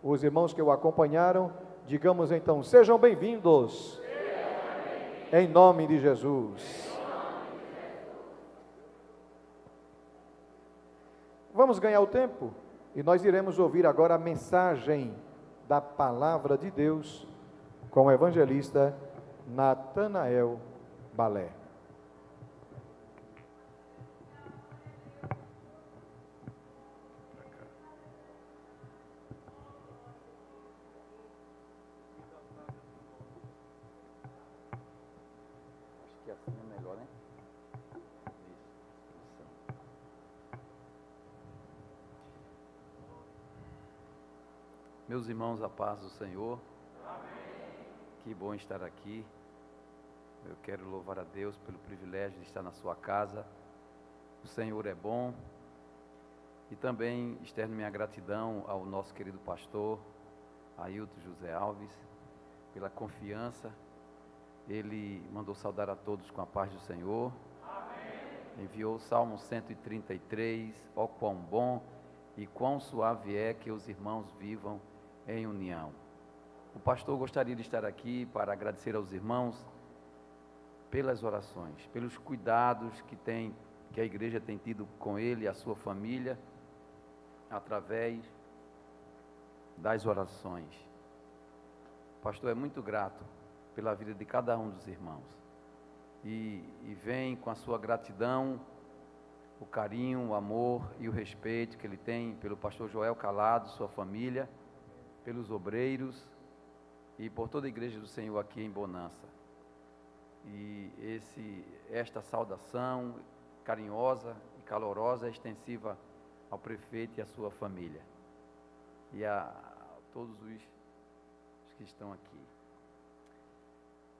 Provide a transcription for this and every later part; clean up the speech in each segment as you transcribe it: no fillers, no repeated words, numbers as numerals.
os irmãos que o acompanharam, digamos então, sejam bem-vindos, em nome de Jesus. Vamos ganhar o tempo e nós iremos ouvir agora a mensagem da palavra de Deus com o evangelista Natanael Balé. Acho que assim é melhor, né? Isso. Meus irmãos, a paz do Senhor. Amém. Que bom estar aqui. Eu quero louvar a Deus pelo privilégio de estar na sua casa. O Senhor é bom. E também externo minha gratidão ao nosso querido pastor, Ailton José Alves, pela confiança. Ele mandou saudar a todos com a paz do Senhor. Amém. Enviou o Salmo 133, ó quão bom e quão suave é que os irmãos vivam em união. O pastor gostaria de estar aqui para agradecer aos irmãos pelas orações, pelos cuidados que a igreja tem tido com ele e a sua família, através das orações. O pastor é muito grato pela vida de cada um dos irmãos e vem com a sua gratidão, o carinho, o amor e o respeito que ele tem pelo pastor Joel Calado, sua família, pelos obreiros e por toda a igreja do Senhor aqui em Bonança. E esta saudação carinhosa e calorosa é extensiva ao prefeito e à sua família e a todos os que estão aqui.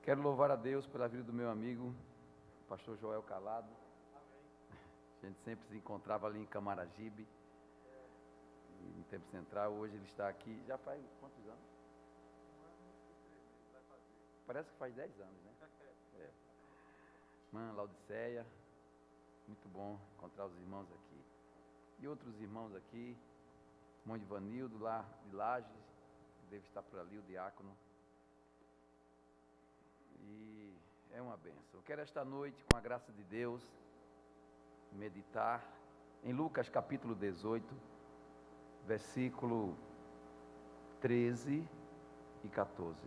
Quero louvar a Deus pela vida do meu amigo, pastor Joel Calado. Amém. A gente sempre se encontrava ali em Camaragibe, em Tempo Central. Hoje ele está aqui, já faz quantos anos? Parece que faz 10 anos, né? É. Mãe Laodiceia, muito bom encontrar os irmãos aqui. E outros irmãos aqui, irmão Ivanildo, lá de Lages, que deve estar por ali, o diácono. E é uma bênção. Eu quero esta noite, com a graça de Deus, meditar em Lucas capítulo 18, versículo 13 e 14.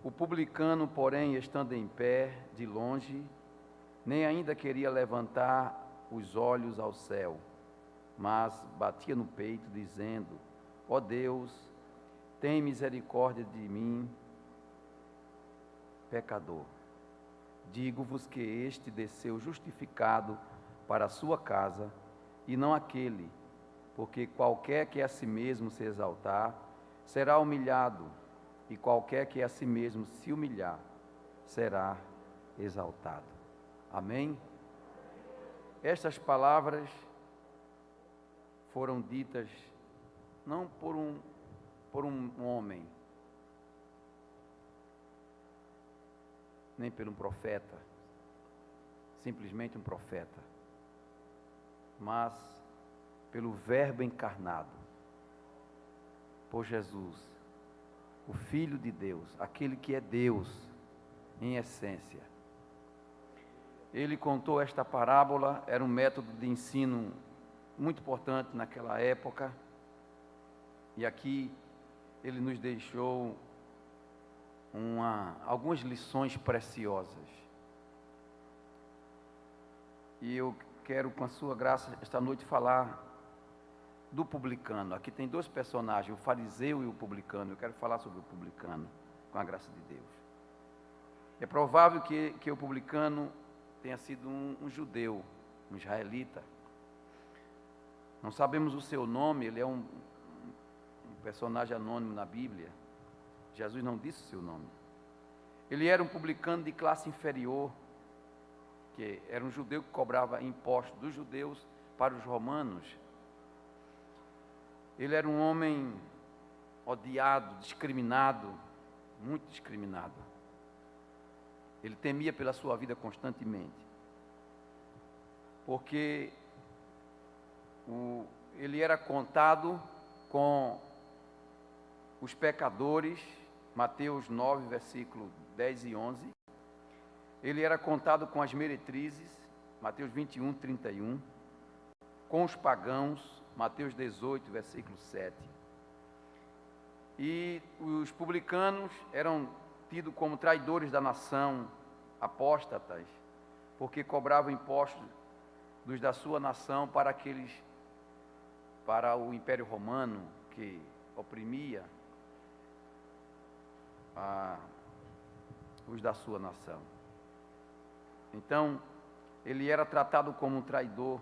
O publicano, porém, estando em pé, de longe, nem ainda queria levantar os olhos ao céu, mas batia no peito, dizendo: ó Deus, tem misericórdia de mim, pecador. Digo-vos que este desceu justificado para a sua casa, e não aquele, porque qualquer que a si mesmo se exaltar, será humilhado, e qualquer que a si mesmo se humilhar, será exaltado. Amém? Estas palavras foram ditas não por um homem, nem por um profeta, simplesmente um profeta, mas pelo Verbo encarnado, por Jesus, o Filho de Deus, aquele que é Deus em essência. Ele contou esta parábola, era um método de ensino muito importante naquela época, e aqui ele nos deixou algumas lições preciosas. E eu quero, com a sua graça, esta noite falar do publicano. Aqui tem dois personagens, o fariseu e o publicano. Eu quero falar sobre o publicano, com a graça de Deus. É provável que o publicano tenha sido um judeu, um israelita. Não sabemos o seu nome, ele é um personagem anônimo na Bíblia. Jesus não disse o seu nome. Ele era um publicano de classe inferior, que era um judeu que cobrava impostos dos judeus para os romanos. Ele era um homem odiado, discriminado, muito discriminado. Ele temia pela sua vida constantemente, porque ele era contado com os pecadores, Mateus 9, versículo 10 e 11. Ele era contado com as meretrizes, Mateus 21, 31. Com os pagãos, Mateus 18, versículo 7. E os publicanos eram tidos como traidores da nação, apóstatas, porque cobravam impostos dos da sua nação para o Império Romano, que oprimia os da sua nação. Então, ele era tratado como um traidor.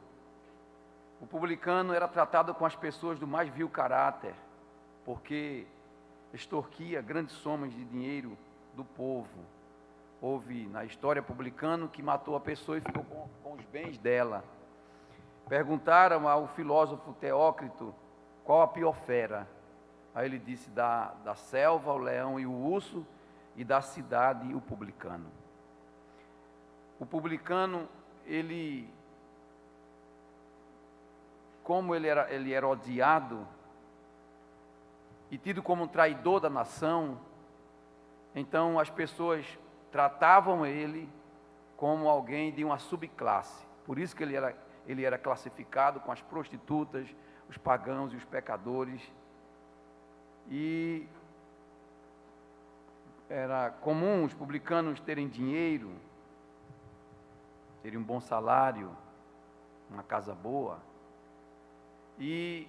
O publicano era tratado com as pessoas do mais vil caráter, porque extorquia grandes somas de dinheiro do povo. Houve na história publicano que matou a pessoa e ficou com os bens dela. Perguntaram ao filósofo Teócrito qual a pior fera. Aí ele disse da selva, o leão e o urso, e da cidade, o publicano. O publicano, como ele era odiado e tido como um traidor da nação, então as pessoas tratavam ele como alguém de uma subclasse. Por isso que ele era classificado com as prostitutas, os pagãos e os pecadores. E era comum os publicanos terem dinheiro, terem um bom salário, uma casa boa. E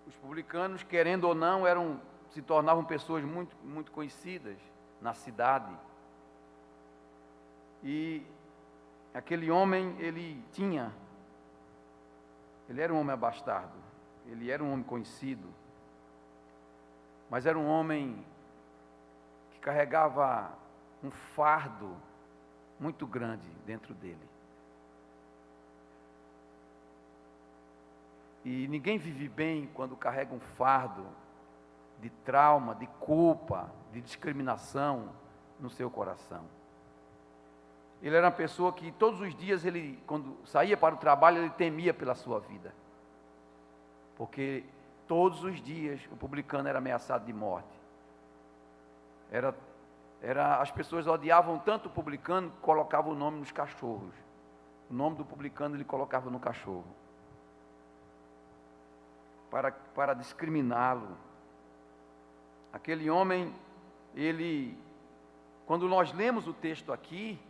os publicanos, querendo ou não, se tornavam pessoas muito, muito conhecidas na cidade. E aquele homem, ele era um homem abastado, ele era um homem conhecido, mas era um homem que carregava um fardo muito grande dentro dele. E ninguém vive bem quando carrega um fardo de trauma, de culpa, de discriminação no seu coração. Ele era uma pessoa que todos os dias, quando saía para o trabalho, ele temia pela sua vida. Porque todos os dias o publicano era ameaçado de morte. As pessoas odiavam tanto o publicano que colocavam o nome nos cachorros. O nome do publicano ele colocava no cachorro. Para discriminá-lo. Aquele homem, quando nós lemos o texto aqui,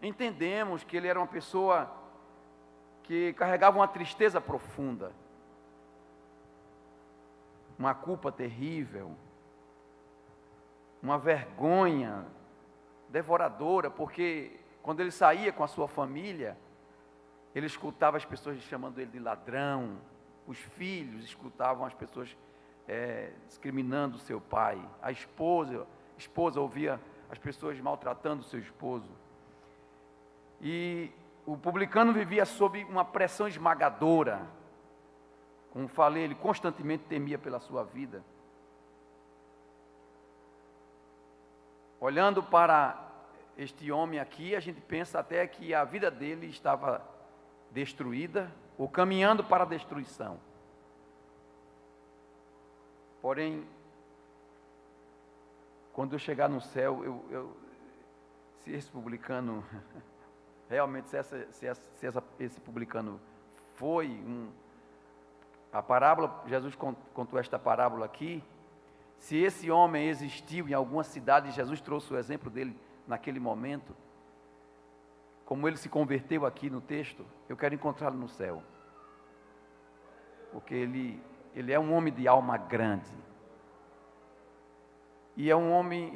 entendemos que ele era uma pessoa que carregava uma tristeza profunda, uma culpa terrível, uma vergonha devoradora, porque quando ele saía com a sua família, ele escutava as pessoas chamando ele de ladrão, os filhos escutavam as pessoas discriminando o seu pai, a esposa ouvia as pessoas maltratando o seu esposo. E o publicano vivia sob uma pressão esmagadora. Como falei, ele constantemente temia pela sua vida. Olhando para este homem aqui, a gente pensa até que a vida dele estava destruída, ou caminhando para a destruição. Porém, quando eu chegar no céu, se esse publicano, realmente, esse publicano foi a parábola, Jesus contou esta parábola aqui, se esse homem existiu em alguma cidade, Jesus trouxe o exemplo dele naquele momento, como ele se converteu aqui no texto, eu quero encontrá-lo no céu, porque ele é um homem de alma grande, e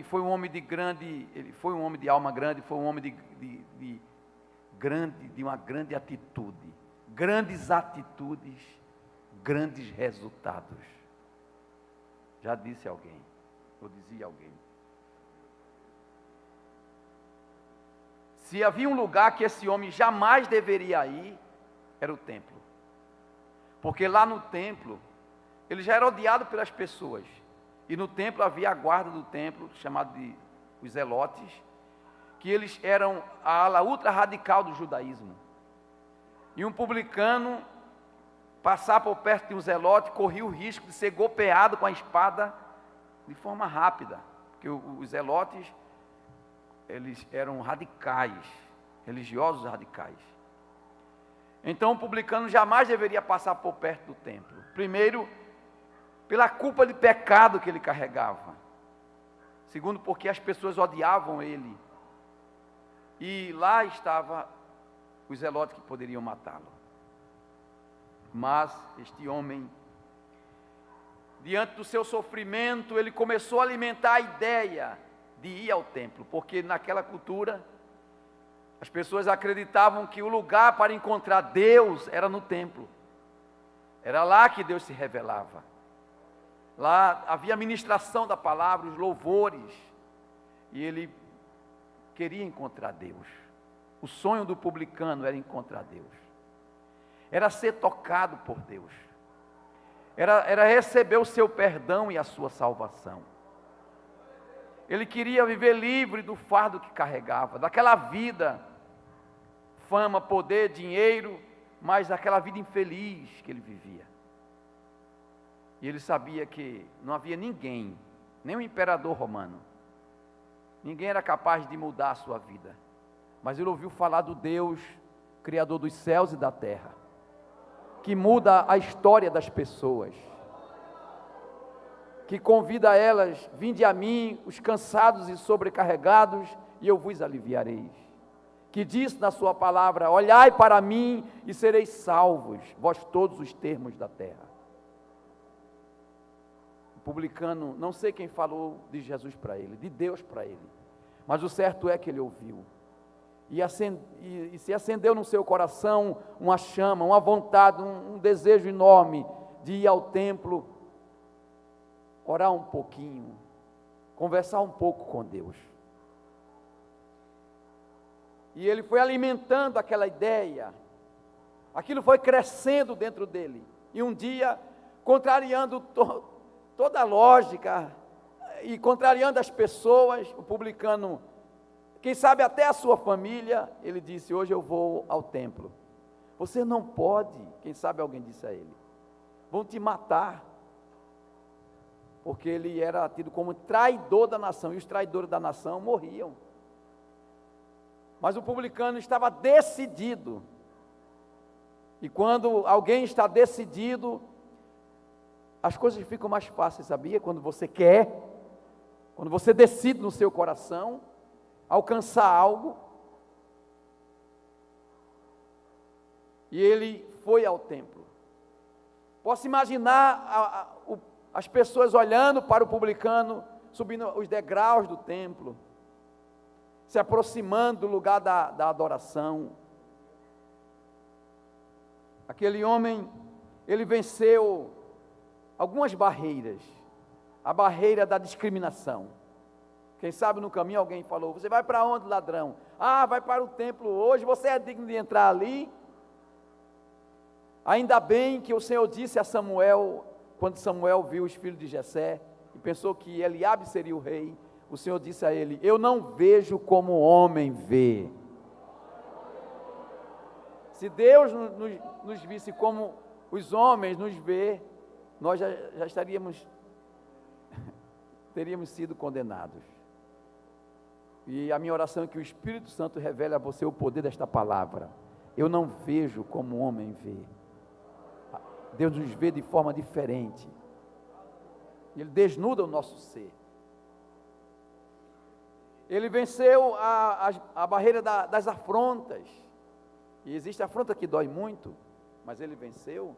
foi um homem de alma grande, foi um homem de uma grande atitude, grandes atitudes, grandes resultados. Já disse alguém, ou dizia alguém. Se havia um lugar que esse homem jamais deveria ir, era o templo. Porque lá no templo, ele já era odiado pelas pessoas. E no templo havia a guarda do templo, chamado de os zelotes, que eles eram a ala ultra radical do judaísmo. E um publicano passar por perto de um zelote corria o risco de ser golpeado com a espada de forma rápida, porque os zelotes, eles eram radicais, religiosos radicais. Então o publicano jamais deveria passar por perto do templo. Primeiro, pela culpa de pecado que ele carregava. Segundo, porque as pessoas odiavam ele. E lá estava os zelotes que poderiam matá-lo. Mas este homem, diante do seu sofrimento, ele começou a alimentar a ideia de ir ao templo, porque naquela cultura as pessoas acreditavam que o lugar para encontrar Deus era no templo. Era lá que Deus se revelava. Lá havia a ministração da palavra, os louvores, e ele queria encontrar Deus. O sonho do publicano era encontrar Deus, era ser tocado por Deus, era receber o seu perdão e a sua salvação. Ele queria viver livre do fardo que carregava, daquela vida, fama, poder, dinheiro, mas daquela vida infeliz que ele vivia. E ele sabia que não havia ninguém, nem o imperador romano, ninguém era capaz de mudar a sua vida. Mas ele ouviu falar do Deus, Criador dos céus e da terra, que muda a história das pessoas, que convida elas: vinde a mim, os cansados e sobrecarregados, e eu vos aliviareis. Que diz na sua palavra: olhai para mim e sereis salvos, vós todos os termos da terra. O publicano, não sei quem falou de Jesus para ele, de Deus para ele, mas o certo é que ele ouviu. E se acendeu no seu coração uma chama, uma vontade, um desejo enorme de ir ao templo, orar um pouquinho, conversar um pouco com Deus. E ele foi alimentando aquela ideia, aquilo foi crescendo dentro dele. E um dia, contrariando toda a lógica e contrariando as pessoas, o publicano, quem sabe até a sua família, ele disse: hoje eu vou ao templo. Você não pode. Quem sabe alguém disse a ele: vão te matar. Porque ele era tido como traidor da nação, e os traidores da nação morriam. Mas o publicano estava decidido. E quando alguém está decidido, as coisas ficam mais fáceis, sabia? Quando você quer, quando você decide no seu coração alcançar algo. E ele foi ao templo. Posso imaginar as pessoas olhando para o publicano, subindo os degraus do templo, se aproximando do lugar da adoração. Aquele homem, ele venceu algumas barreiras. A barreira da discriminação. Quem sabe no caminho alguém falou: você vai para onde, ladrão? Ah, vai para o templo hoje, você é digno de entrar ali? Ainda bem que o Senhor disse a Samuel, quando Samuel viu os filhos de Jessé, e pensou que Eliabe seria o rei, o Senhor disse a ele: eu não vejo como o homem vê. Se Deus nos visse como os homens nos vê, nós já teríamos sido condenados. E a minha oração é que o Espírito Santo revele a você o poder desta palavra. Eu não vejo como o homem vê. Deus nos vê de forma diferente. Ele desnuda o nosso ser. Ele venceu a barreira das afrontas. E existe afronta que dói muito, mas ele venceu.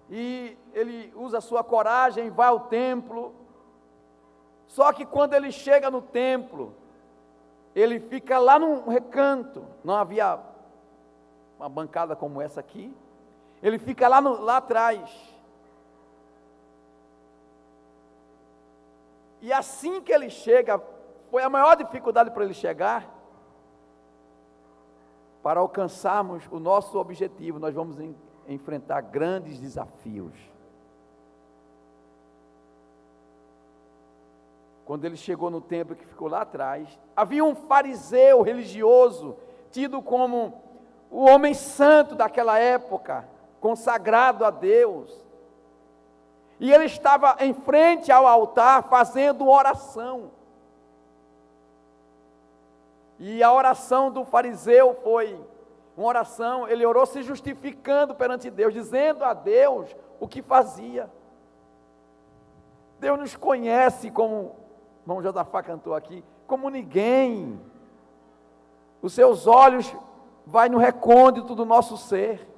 E ele usa a sua coragem, vai ao templo. Só que quando ele chega no templo, ele fica lá num recanto. Não havia uma bancada como essa aqui. Ele fica lá atrás. E assim que ele chega, foi a maior dificuldade para ele chegar. Para alcançarmos o nosso objetivo, nós vamos enfrentar grandes desafios. Quando ele chegou no templo, que ficou lá atrás, havia um fariseu religioso, tido como o homem santo daquela época, consagrado a Deus. E ele estava em frente ao altar fazendo oração. E a oração do fariseu foi uma oração, ele orou se justificando perante Deus, dizendo a Deus o que fazia. Deus nos conhece, como o irmão Josafá cantou aqui, como ninguém. Os seus olhos vai no recôndito do nosso ser.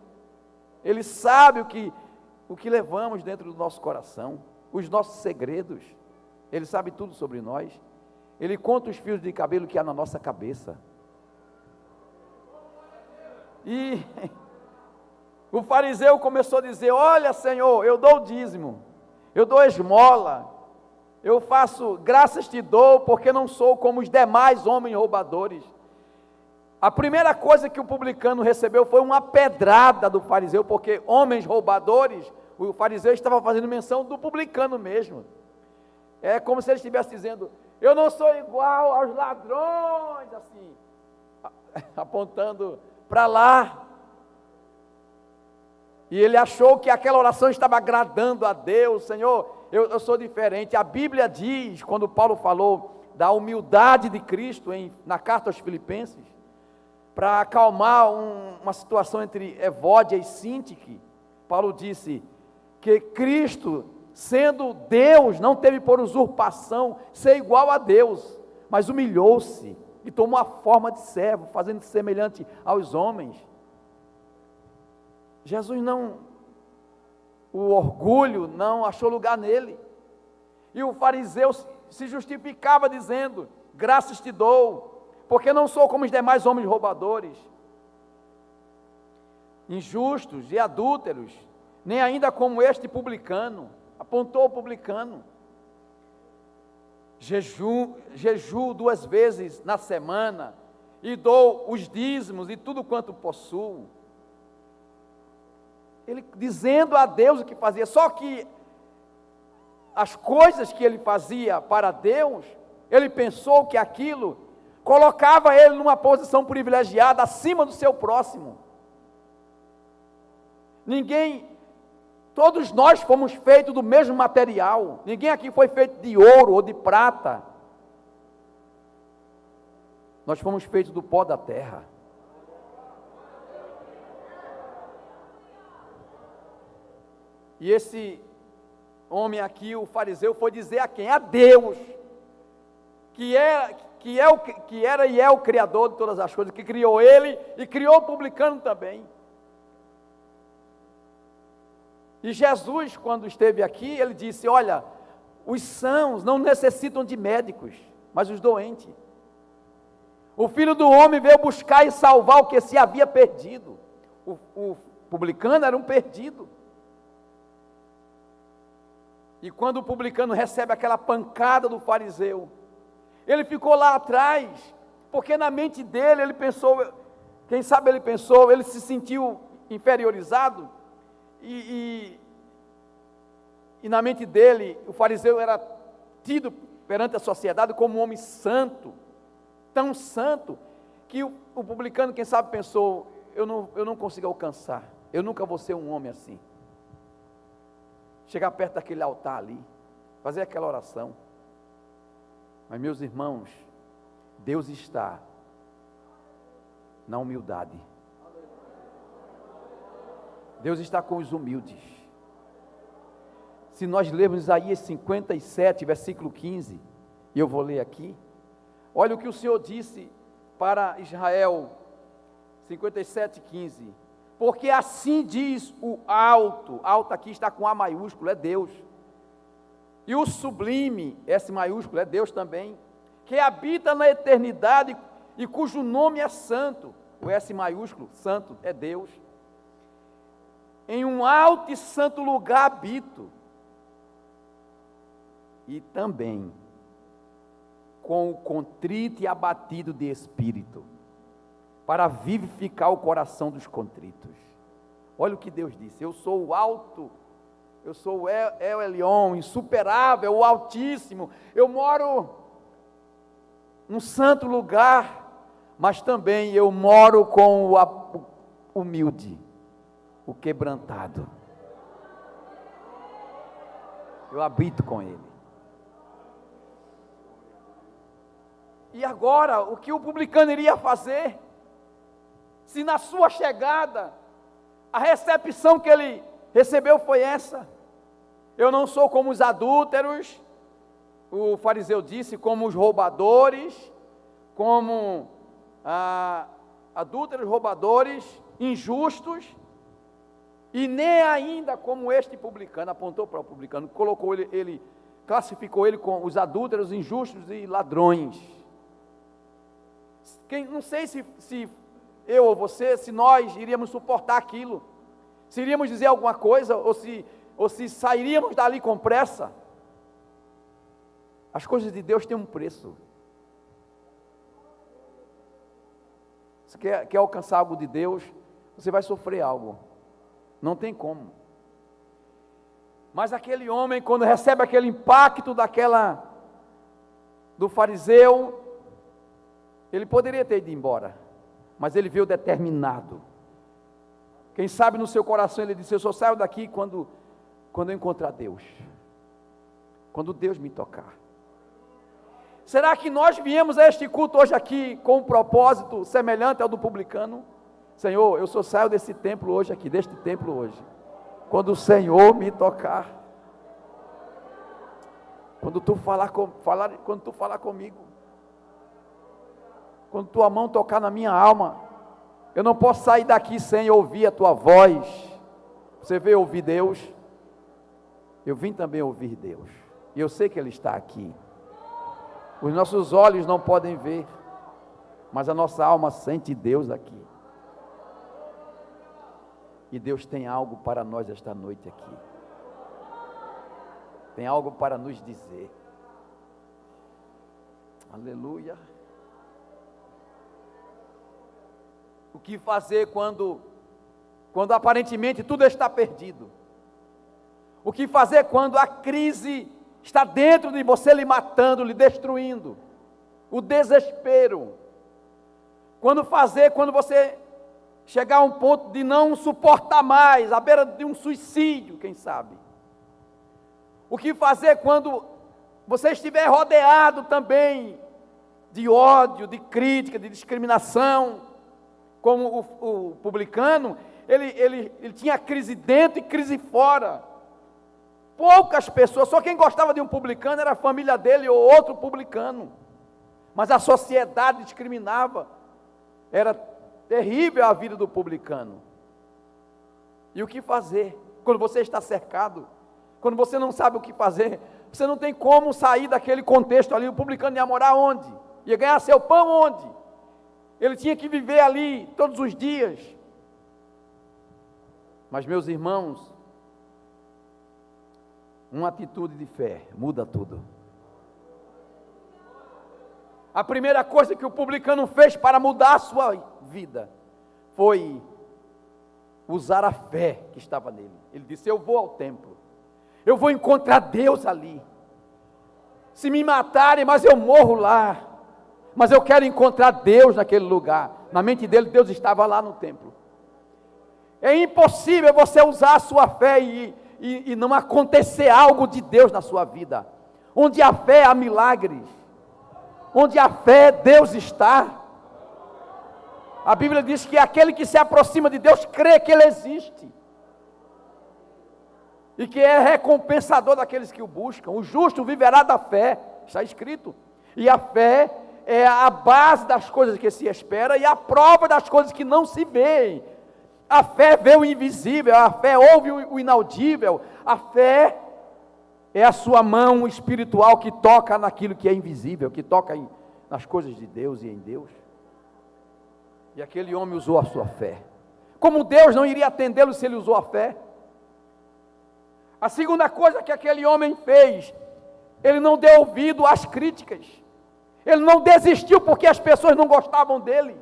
Ele sabe o que levamos dentro do nosso coração, os nossos segredos. Ele sabe tudo sobre nós. Ele conta os fios de cabelo que há na nossa cabeça. E o fariseu começou a dizer: olha, Senhor, eu dou o dízimo, eu dou esmola, eu faço, graças te dou, porque não sou como os demais homens roubadores. A primeira coisa que o publicano recebeu foi uma pedrada do fariseu, porque homens roubadores, o fariseu estava fazendo menção do publicano mesmo. É como se ele estivesse dizendo: eu não sou igual aos ladrões, assim, apontando para lá. E ele achou que aquela oração estava agradando a Deus. Senhor, eu sou diferente. A Bíblia diz, quando Paulo falou da humildade de Cristo na carta aos Filipenses, para acalmar uma situação entre Evódia e Sintique, Paulo disse que Cristo, sendo Deus, não teve por usurpação ser igual a Deus, mas humilhou-se e tomou a forma de servo, fazendo-se semelhante aos homens. Jesus o orgulho não achou lugar nele. E o fariseu se justificava dizendo: graças te dou, porque não sou como os demais homens roubadores, injustos e adúlteros, nem ainda como este publicano. Apontou o publicano. Jejuo 2 vezes na semana, e dou os dízimos e tudo quanto possuo. Ele dizendo a Deus o que fazia, só que as coisas que ele fazia para Deus, ele pensou que aquilo colocava ele numa posição privilegiada acima do seu próximo. Todos nós fomos feitos do mesmo material, ninguém aqui foi feito de ouro ou de prata, nós fomos feitos do pó da terra. E esse homem aqui, o fariseu, foi dizer a quem? A Deus, que era e é o Criador de todas as coisas, que criou ele e criou o publicano também. E Jesus, quando esteve aqui, ele disse: olha, os sãos não necessitam de médicos, mas os doentes. O Filho do Homem veio buscar e salvar o que se havia perdido. O publicano era um perdido. E quando o publicano recebe aquela pancada do fariseu, ele ficou lá atrás, porque na mente dele ele pensou, ele se sentiu inferiorizado, e na mente dele, o fariseu era tido perante a sociedade como um homem santo, tão santo, que o publicano, quem sabe, pensou: eu não consigo alcançar, eu nunca vou ser um homem assim. Chegar perto daquele altar ali, fazer aquela oração. Mas, meus irmãos, Deus está na humildade. Deus está com os humildes. Se nós lermos Isaías 57, versículo 15, e eu vou ler aqui, olha o que o Senhor disse para Israel, 57, 15. Porque assim diz o alto aqui está com A maiúsculo, é Deus, e o sublime, S maiúsculo, é Deus também, que habita na eternidade e cujo nome é santo, o S maiúsculo, santo, é Deus. Em um alto e santo lugar habito, e também com o contrito e abatido de espírito, para vivificar o coração dos contritos. Olha o que Deus disse: eu sou o alto, eu sou o El Elyon, insuperável, o Altíssimo, eu moro num santo lugar, mas também eu moro com o humilde, o quebrantado. eu habito com Ele. E agora, o que o publicano iria fazer? Se na sua chegada, a recepção que ele recebeu foi essa: eu não sou como os adúlteros, o fariseu disse, como os roubadores, como adúlteros, roubadores, injustos, e nem ainda como este publicano. Apontou para o publicano, colocou ele classificou ele com os adúlteros, injustos e ladrões. Não sei se eu ou você, se nós iríamos suportar aquilo, se iríamos dizer alguma coisa, ou se sairíamos dali com pressa. As coisas de Deus têm um preço. Se quer alcançar algo de Deus, você vai sofrer algo, não tem como. Mas aquele homem, quando recebe aquele impacto do fariseu, ele poderia ter ido embora, mas ele veio determinado. Quem sabe no seu coração ele disse: eu só saio daqui quando eu encontrar Deus, quando Deus me tocar. Será que nós viemos a este culto hoje aqui com um propósito semelhante ao do publicano? Senhor, eu só saio desse templo hoje aqui, deste templo hoje, quando o Senhor me tocar, quando tu falar comigo, quando tua mão tocar na minha alma. Eu não posso sair daqui sem ouvir a tua voz. Você veio ouvir Deus? Eu vim também ouvir Deus, e eu sei que Ele está aqui. Os nossos olhos não podem ver, mas a nossa alma sente Deus aqui. E Deus tem algo para nós esta noite aqui. Tem algo para nos dizer. Aleluia. O que fazer quando aparentemente tudo está perdido? O que fazer quando a crise está dentro de você, lhe matando, lhe destruindo? O desespero. Quando você chegar a um ponto de não suportar mais, à beira de um suicídio, quem sabe? O que fazer quando você estiver rodeado também de ódio, de crítica, de discriminação? Como o publicano, ele tinha crise dentro e crise fora. Poucas pessoas, só quem gostava de um publicano era a família dele ou outro publicano. Mas a sociedade discriminava. Era terrível a vida do publicano. E o que fazer quando você está cercado? Quando você não sabe o que fazer, você não tem como sair daquele contexto ali. O publicano ia morar onde? Ia ganhar seu pão onde? Ele tinha que viver ali todos os dias. Mas, meus irmãos, uma atitude de fé muda tudo. A primeira coisa que o publicano fez para mudar a sua vida foi usar a fé que estava nele. Ele disse: eu vou ao templo, eu vou encontrar Deus ali. Se me matarem, mas eu morro lá. Mas eu quero encontrar Deus naquele lugar. Na mente dele, Deus estava lá no templo. É impossível você usar a sua fé e não acontecer algo de Deus na sua vida. Onde há fé, há milagres. Onde há fé, Deus está. A Bíblia diz que aquele que se aproxima de Deus crê que Ele existe. E que é recompensador daqueles que o buscam. O justo viverá da fé, está escrito. E a fé é a base das coisas que se espera e a prova das coisas que não se veem. A fé vê o invisível, a fé ouve o inaudível, a fé é a sua mão espiritual que toca naquilo que é invisível, que toca nas coisas de Deus e em Deus. E aquele homem usou a sua fé. Como Deus não iria atendê-lo se ele usou a fé? A segunda coisa que aquele homem fez, ele não deu ouvido às críticas. Ele não desistiu porque as pessoas não gostavam dele.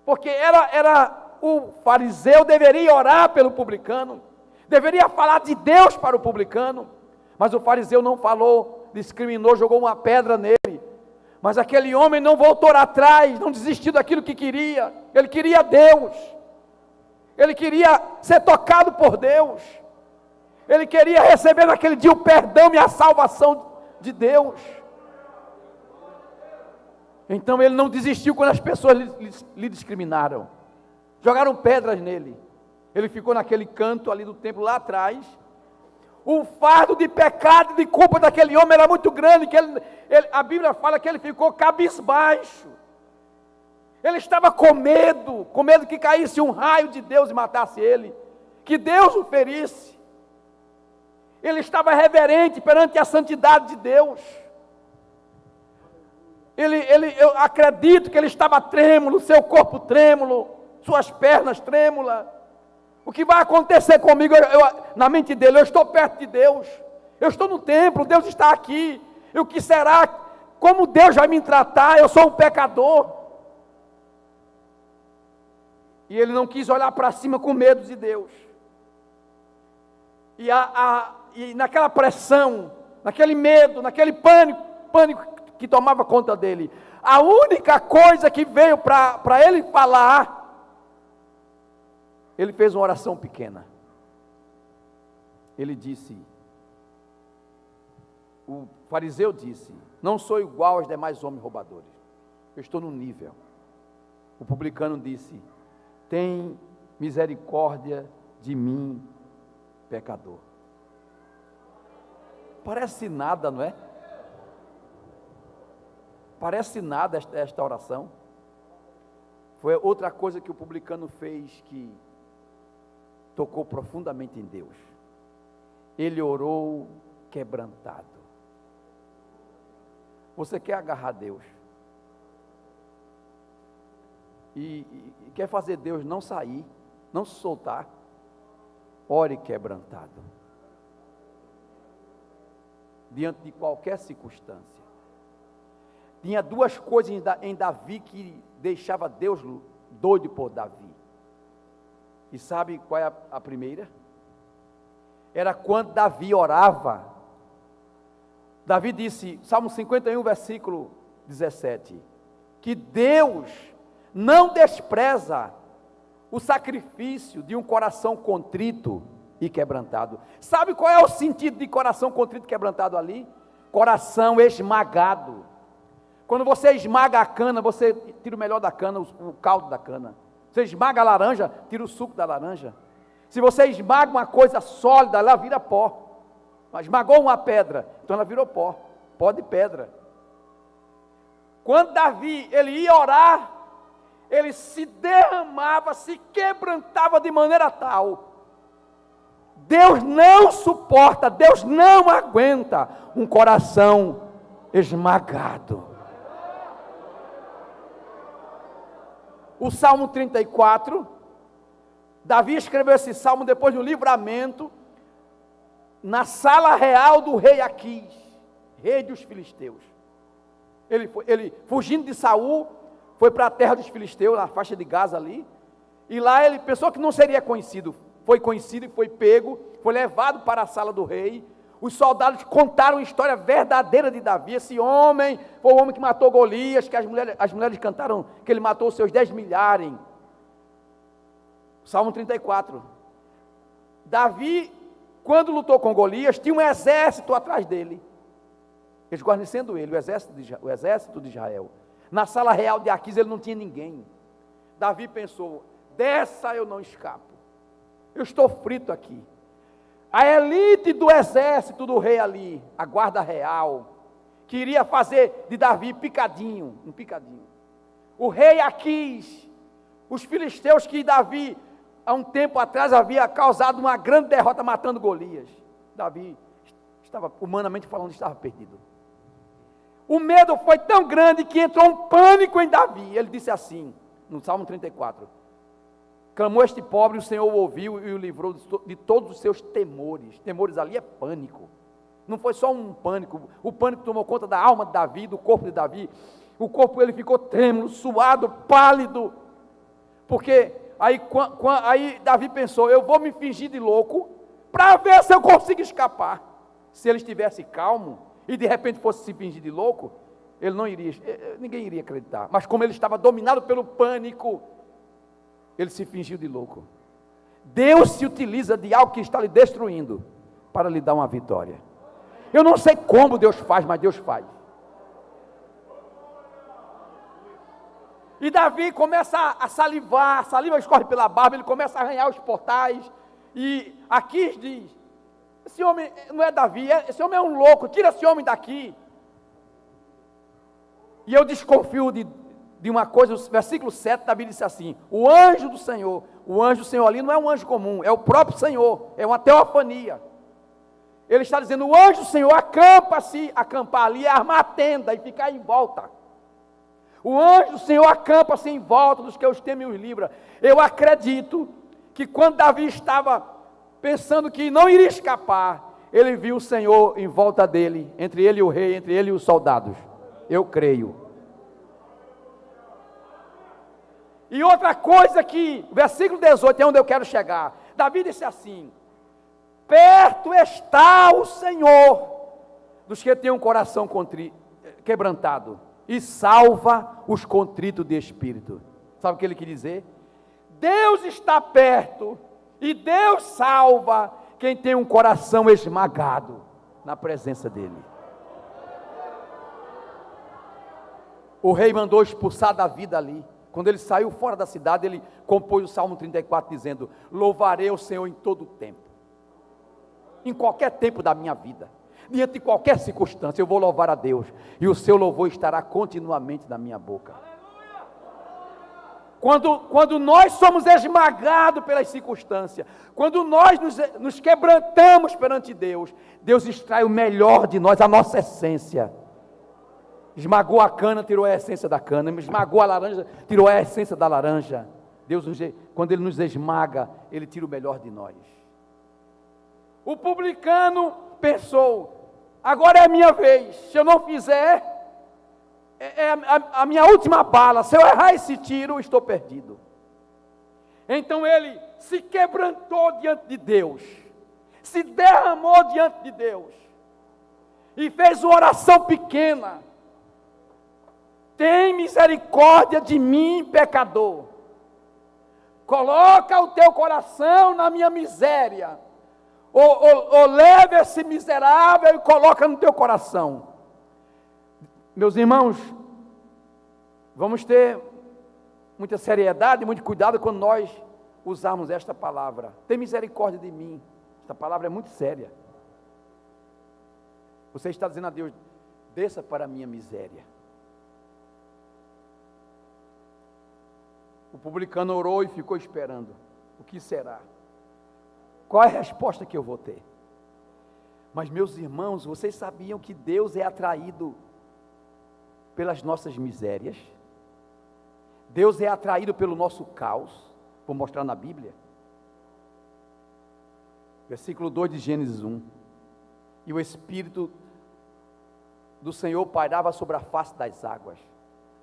Porque o fariseu deveria orar pelo publicano, deveria falar de Deus para o publicano, mas o fariseu não falou, discriminou, jogou uma pedra nele. Mas aquele homem não voltou atrás, não desistiu daquilo que queria. Ele queria Deus, ele queria ser tocado por Deus, Ele queria receber naquele dia o perdão e a salvação de Deus. Então ele não desistiu quando as pessoas lhe discriminaram. Jogaram pedras nele. Ele ficou naquele canto ali do templo lá atrás. O fardo de pecado e de culpa daquele homem era muito grande, que a Bíblia fala que ele ficou cabisbaixo. Ele estava com medo que caísse um raio de Deus e matasse ele, que Deus o ferisse. Ele estava reverente perante a santidade de Deus. Eu acredito que ele estava trêmulo, seu corpo trêmulo, suas pernas trêmulas. O que vai acontecer comigo, na mente dele, eu estou perto de Deus, eu estou no templo, Deus está aqui, e o que será, como Deus vai me tratar, eu sou um pecador. E ele não quis olhar para cima com medo de Deus, e naquela pressão, naquele medo, naquele pânico que tomava conta dele, a única coisa que veio para ele falar, ele fez uma oração pequena. Ele disse, o fariseu disse, não sou igual aos demais homens roubadores, eu estou no nível. O publicano disse, tem misericórdia de mim, pecador. Parece nada, não é? Parece nada esta oração. Foi outra coisa que o publicano fez que tocou profundamente em Deus. Ele orou quebrantado. Você quer agarrar Deus e quer fazer Deus não sair, não se soltar? Ore quebrantado, diante de qualquer circunstância. Tinha duas coisas em Davi que deixava Deus doido por Davi. E sabe qual é a primeira? Era quando Davi orava. Davi disse, Salmo 51, versículo 17, que Deus não despreza o sacrifício de um coração contrito e quebrantado. Sabe qual é o sentido de coração contrito e quebrantado ali? Coração esmagado. Quando você esmaga a cana, você tira o melhor da cana, o caldo da cana. Você esmaga a laranja, tira o suco da laranja. Se você esmaga uma coisa sólida, ela vira pó. Mas esmagou uma pedra, então ela virou pó de pedra. Quando Davi, ele ia orar, ele se derramava, se quebrantava de maneira tal. Deus não suporta, Deus não aguenta um coração esmagado. O Salmo 34, Davi escreveu esse salmo depois do livramento, na sala real do rei Aquis, rei dos filisteus. Ele fugindo de Saul, foi para a terra dos filisteus, na faixa de Gaza ali, e lá ele pensou que não seria conhecido, foi conhecido e foi pego, foi levado para a sala do rei. Os soldados contaram a história verdadeira de Davi. Esse homem foi o homem que matou Golias, que as mulheres cantaram que ele matou os seus 10 milhares. Salmo 34. Davi, quando lutou com Golias, tinha um exército atrás dele, esguarnecendo ele, o exército de Israel. Na sala real de Aquis ele não tinha ninguém. Davi pensou, dessa eu não escapo, eu estou frito aqui. A elite do exército do rei ali, a guarda real, queria fazer de Davi um picadinho. O rei Aquis, os filisteus que Davi, há um tempo atrás, havia causado uma grande derrota matando Golias. Davi, humanamente falando, estava perdido. O medo foi tão grande que entrou um pânico em Davi. Ele disse assim, no Salmo 34, clamou este pobre, o Senhor o ouviu e o livrou de todos os seus temores. Temores ali é pânico. Não foi só um pânico. O pânico tomou conta da alma de Davi, do corpo de Davi. O corpo ele ficou trêmulo, suado, pálido. Porque aí Davi pensou, eu vou me fingir de louco para ver se eu consigo escapar. Se ele estivesse calmo e de repente fosse se fingir de louco, ninguém iria acreditar. Mas como ele estava dominado pelo pânico, ele se fingiu de louco. Deus se utiliza de algo que está lhe destruindo para lhe dar uma vitória. Eu não sei como Deus faz, mas Deus faz. E Davi começa a salivar, a saliva escorre pela barba, ele começa a arranhar os portais, e Aquis diz: esse homem não é Davi, esse homem é um louco, tira esse homem daqui. E eu desconfio de uma coisa, o versículo 7, Davi disse assim: o anjo do Senhor ali não é um anjo comum, é o próprio Senhor, é uma teofania. Ele está dizendo: o anjo do Senhor acampar ali é armar a tenda e ficar em volta. O anjo do Senhor acampa-se em volta dos que os temem e os livra. Eu acredito que quando Davi estava pensando que não iria escapar, ele viu o Senhor em volta dele, entre ele e o rei, entre ele e os soldados. Eu creio. E outra coisa que, versículo 18 é onde eu quero chegar. Davi disse assim: perto está o Senhor dos que têm um coração quebrantado, e salva os contritos de espírito. Sabe o que ele quer dizer? Deus está perto, e Deus salva quem tem um coração esmagado na presença dele. O rei mandou expulsar Davi dali. Quando ele saiu fora da cidade, ele compôs o Salmo 34, dizendo: louvarei o Senhor em todo o tempo, em qualquer tempo da minha vida, diante de qualquer circunstância, eu vou louvar a Deus, e o seu louvor estará continuamente na minha boca. Quando nós somos esmagados pelas circunstâncias, quando nós nos quebrantamos perante Deus, Deus extrai o melhor de nós, a nossa essência. Esmagou a cana, tirou a essência da cana. Esmagou a laranja, tirou a essência da laranja. Deus, quando Ele nos esmaga, Ele tira o melhor de nós. O publicano pensou: agora é a minha vez, se eu não fizer, é a minha última bala, se eu errar esse tiro, estou perdido. Então ele se quebrantou diante de Deus, se derramou diante de Deus, e fez uma oração pequena: tem misericórdia de mim, pecador, coloca o teu coração na minha miséria, ou leva esse miserável e coloca no teu coração. Meus irmãos, vamos ter muita seriedade e muito cuidado quando nós usarmos esta palavra. Tem misericórdia de mim. Esta palavra é muito séria. Você está dizendo a Deus: desça para a minha miséria. O publicano orou e ficou esperando. O que será? Qual é a resposta que eu vou ter? Mas, meus irmãos, vocês sabiam que Deus é atraído pelas nossas misérias? Deus é atraído pelo nosso caos. Vou mostrar na Bíblia. Versículo 2 de Gênesis 1. E o Espírito do Senhor pairava sobre a face das águas.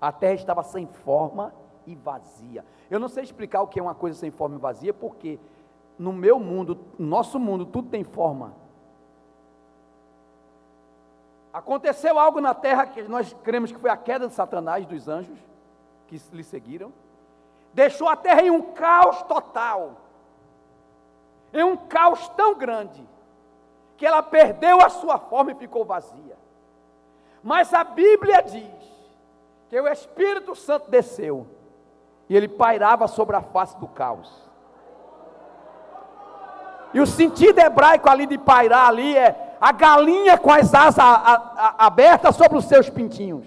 A terra estava sem forma e vazia. Eu não sei explicar o que é uma coisa sem forma e vazia, porque no meu mundo, no nosso mundo, tudo tem forma. Aconteceu algo na terra que nós cremos que foi a queda de Satanás, dos anjos que lhe seguiram. Deixou a terra em um caos total, em um caos tão grande, que ela perdeu a sua forma e ficou vazia. Mas a Bíblia diz que o Espírito Santo desceu, e ele pairava sobre a face do caos. E o sentido hebraico ali de pairar ali é a galinha com as asas abertas sobre os seus pintinhos.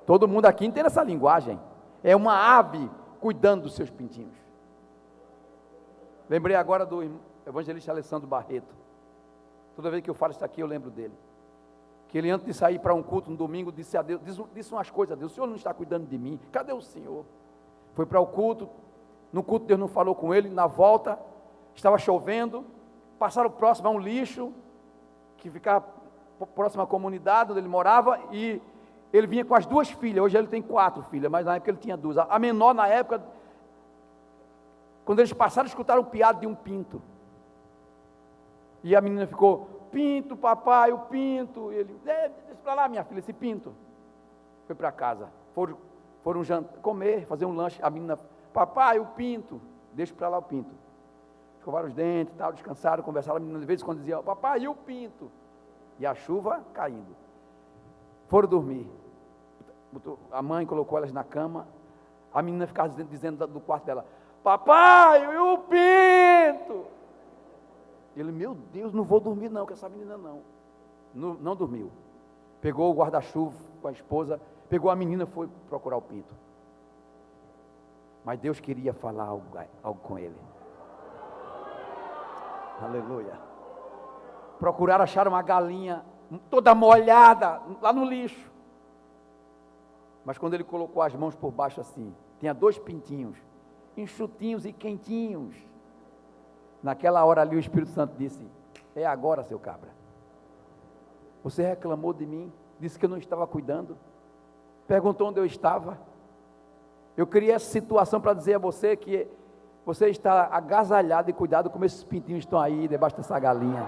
Todo mundo aqui entende essa linguagem. É uma ave cuidando dos seus pintinhos. Lembrei agora do evangelista Alessandro Barreto. Toda vez que eu falo isso aqui, eu lembro dele. Que ele, antes de sair para um culto no domingo, disse a Deus, disse umas coisas a Deus: o Senhor não está cuidando de mim, cadê o Senhor? Foi para o culto, no culto Deus não falou com ele, na volta, estava chovendo, passaram próximo a um lixo, que ficava próximo à comunidade onde ele morava, e ele vinha com as duas filhas. Hoje ele tem 4 filhas, mas na época ele tinha 2. A menor, na época, quando eles passaram, escutaram o piado de um pinto, e a menina ficou: pinto, papai, o pinto. E ele: deixa para lá, minha filha, esse pinto. Foi para casa, foram comer, fazer um lanche. A menina: papai, o pinto. Deixa para lá o pinto. escovaram os dentes, tal, descansaram, conversaram. A menina de vez em quando dizia: papai, e o pinto? E a chuva caindo. Foram dormir. A mãe colocou elas na cama. A menina ficava dizendo do quarto dela: papai, e o pinto? Ele: meu Deus, não vou dormir não, com essa menina não dormiu. Pegou o guarda-chuva com a esposa, pegou a menina e foi procurar o pinto. Mas Deus queria falar algo com ele. Aleluia. Procuraram, acharam uma galinha toda molhada lá no lixo. Mas quando ele colocou as mãos por baixo assim, tinha 2 pintinhos, enxutinhos e quentinhos. Naquela hora ali o Espírito Santo disse: é agora, seu cabra. Você reclamou de mim, disse que eu não estava cuidando, perguntou onde eu estava. Eu criei essa situação para dizer a você que você está agasalhado e cuidado como esses pintinhos estão aí debaixo dessa galinha.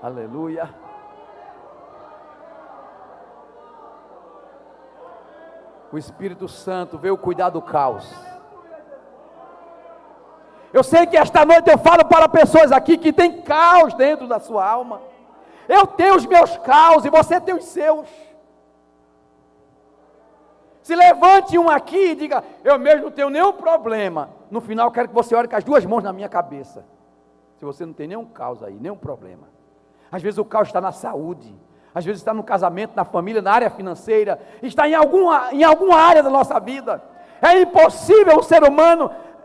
Aleluia. O Espírito Santo veio cuidar do caos. Eu sei que esta noite eu falo para pessoas aqui que tem caos dentro da sua alma. Eu tenho os meus caos e você tem os seus. Se levante um aqui e diga: eu mesmo não tenho nenhum problema. No final eu quero que você ore com as 2 mãos na minha cabeça. Se você não tem nenhum caos aí, nenhum problema. Às vezes o caos está na saúde, às vezes está no casamento, na família, na área financeira, está em alguma área da nossa vida. É impossível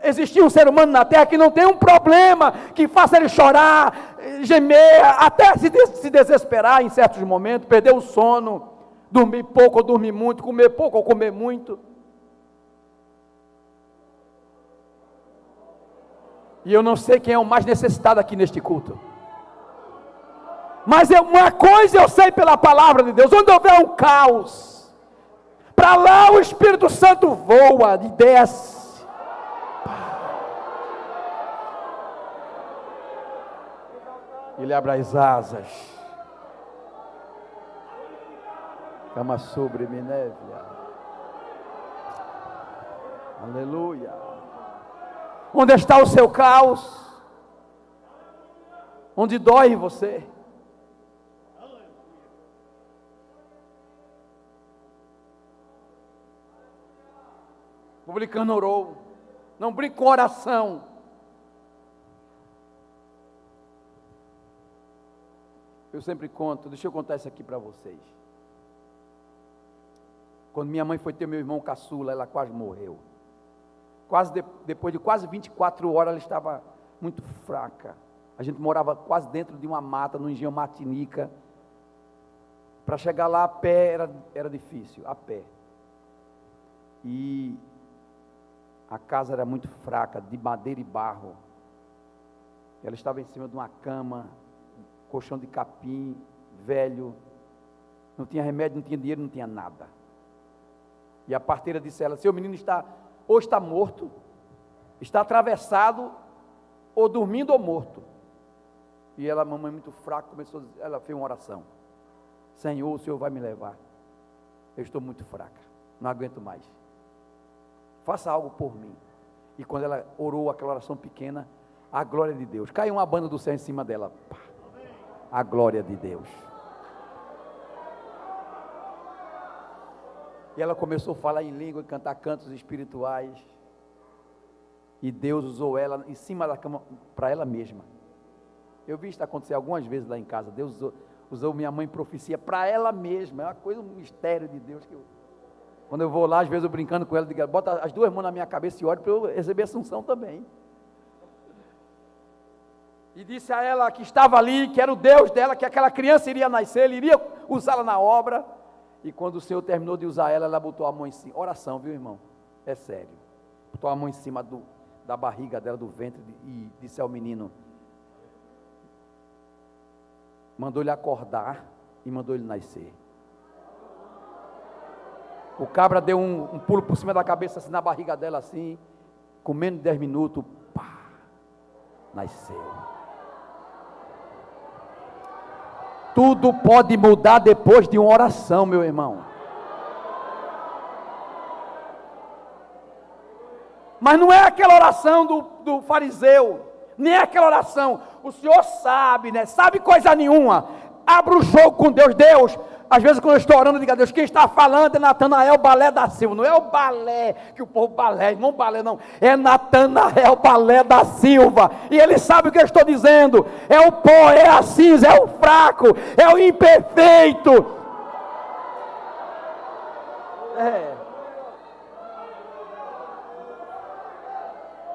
existir um ser humano na terra que não tem um problema que faça ele chorar, gemer, até se desesperar em certos momentos, perder o sono, dormir pouco ou dormir muito, comer pouco ou comer muito. E eu não sei quem é o mais necessitado aqui neste culto. Mas uma coisa eu sei pela palavra de Deus: onde houver um caos, para lá o Espírito Santo voa e desce. Ele abre as asas. Cama sobre Minévia. Aleluia. Onde está o seu caos? Onde dói em você? O publicano orou. Não brinque com oração. Eu sempre conto, deixa eu contar isso aqui para vocês. Quando minha mãe foi ter meu irmão caçula, ela quase morreu. Depois de quase 24 horas, ela estava muito fraca. A gente morava quase dentro de uma mata, no Engenho Martinica. Para chegar lá a pé era difícil, a pé. E a casa era muito fraca, de madeira e barro. Ela estava em cima de uma cama, colchão de capim, velho, não tinha remédio, não tinha dinheiro, não tinha nada. E a parteira disse a ela: seu menino ou está morto, está atravessado, ou dormindo ou morto. E ela, mamãe muito fraca, ela fez uma oração: Senhor, o Senhor vai me levar, eu estou muito fraca, não aguento mais, faça algo por mim. E quando ela orou aquela oração pequena, a glória de Deus, caiu uma banda do céu em cima dela. Pá. A glória de Deus. E ela começou a falar em língua e cantar cantos espirituais. E Deus usou ela em cima da cama para ela mesma. Eu vi isso acontecer algumas vezes lá em casa. Deus usou minha mãe em profecia para ela mesma. É uma coisa, um mistério de Deus. Quando eu vou lá, às vezes eu brincando com ela, digo: bota as 2 mãos na minha cabeça e ore para eu receber essa unção também. E disse a ela que estava ali, que era o Deus dela, que aquela criança iria nascer, ele iria usá-la na obra. E quando o Senhor terminou de usar ela, ela botou a mão em cima. Oração, viu, irmão? É sério. Botou a mão em cima da barriga dela, do ventre, e disse ao menino, mandou ele acordar e mandou ele nascer. O cabra deu um pulo por cima da cabeça, assim, na barriga dela, assim, com menos de 10 minutos, pá, nasceu. Tudo pode mudar depois de uma oração, meu irmão. Mas não é aquela oração do fariseu, nem é aquela oração. O Senhor sabe, né? Sabe coisa nenhuma. Abra o jogo com Deus. Deus, às vezes quando eu estou orando, eu digo a Deus, quem está falando é Natanael Balé da Silva. Não é o balé, que o povo balé, não balé não. É Natanael Balé da Silva. E ele sabe o que eu estou dizendo. É o pó, é a cinza, é o fraco, é o imperfeito.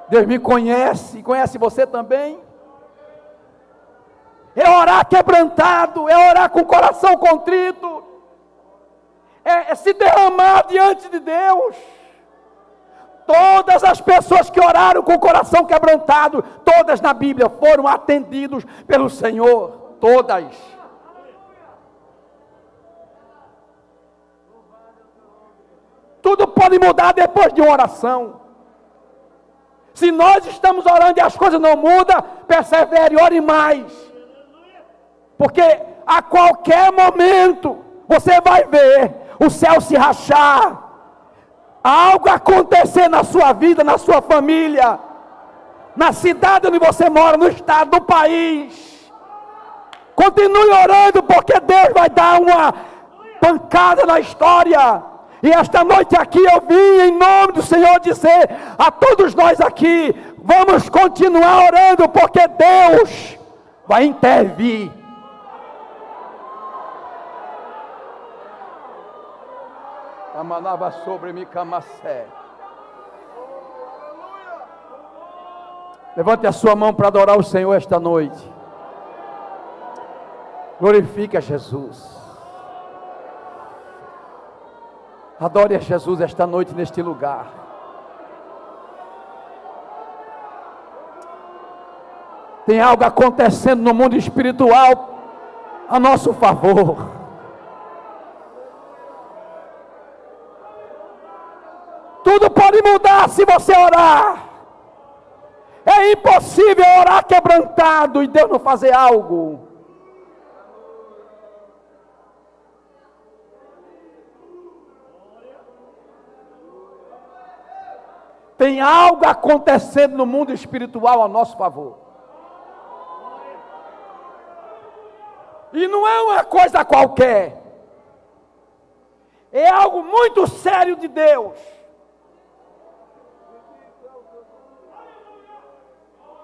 Deus me conhece, conhece você também. É orar quebrantado, é orar com o coração contrito, é se derramar diante de Deus. Todas as pessoas que oraram com o coração quebrantado, todas na Bíblia foram atendidos pelo Senhor, todas. Tudo pode mudar depois de uma oração. Se nós estamos orando e as coisas não mudam, persevere, ore mais. Porque a qualquer momento, você vai ver o céu se rachar, algo acontecer na sua vida, na sua família, na cidade onde você mora, no estado, no país. Continue orando, porque Deus vai dar uma pancada na história. E esta noite aqui eu vim em nome do Senhor dizer a todos nós aqui, vamos continuar orando, porque Deus vai intervir. Amanava sobre mim camacé. Levante a sua mão para adorar o Senhor esta noite. Glorifique a Jesus. Adore a Jesus esta noite neste lugar. Tem algo acontecendo no mundo espiritual a nosso favor. Tudo pode mudar se você orar. É impossível orar quebrantado e Deus não fazer algo. Tem algo acontecendo no mundo espiritual a nosso favor. E não é uma coisa qualquer. É algo muito sério de Deus.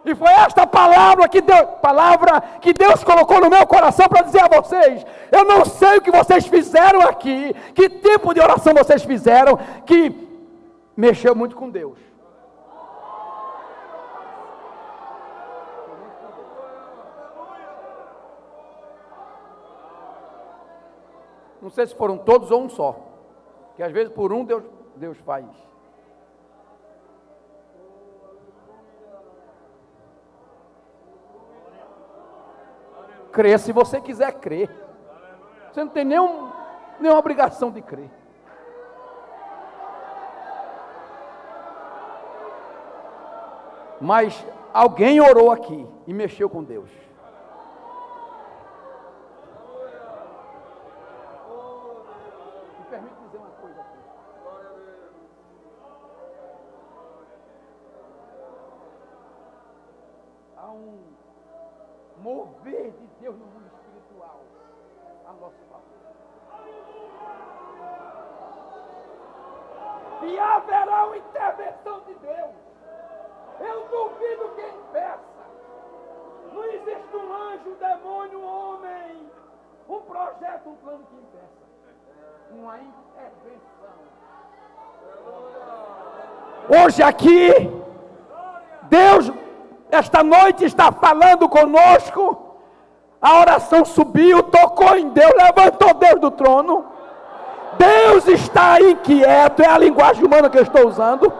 E foi esta palavra que Deus colocou no meu coração para dizer a vocês. Eu não sei o que vocês fizeram aqui, que tipo de oração vocês fizeram, que mexeu muito com Deus. Não sei se foram todos ou um só. Que às vezes por um Deus faz. Crer se você quiser crer. Você não tem nenhuma obrigação de crer. Mas alguém orou aqui e mexeu com Deus. Me permite dizer uma coisa aqui. Há um mover de Deus no mundo espiritual a nosso favor. E haverá uma intervenção de Deus. Eu duvido quem peça. Não existe um anjo, um demônio, um homem, um projeto, um plano que impeça. Uma intervenção. Hoje aqui, Deus, esta noite está falando conosco. A oração subiu, tocou em Deus, levantou Deus do trono. Deus está inquieto, é a linguagem humana que eu estou usando.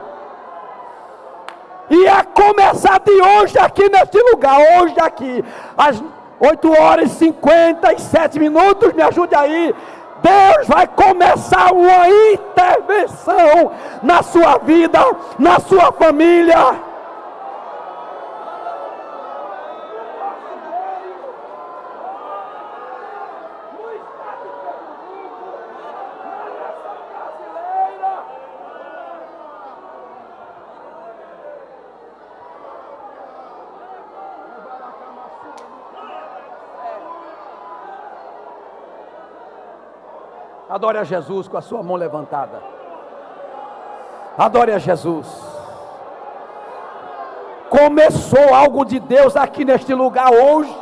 E a começar de hoje aqui neste lugar, hoje aqui, às 8h57, me ajude aí. Deus vai começar uma intervenção na sua vida, na sua família. Adore a Jesus com a sua mão levantada. Adore a Jesus. Começou algo de Deus aqui neste lugar hoje.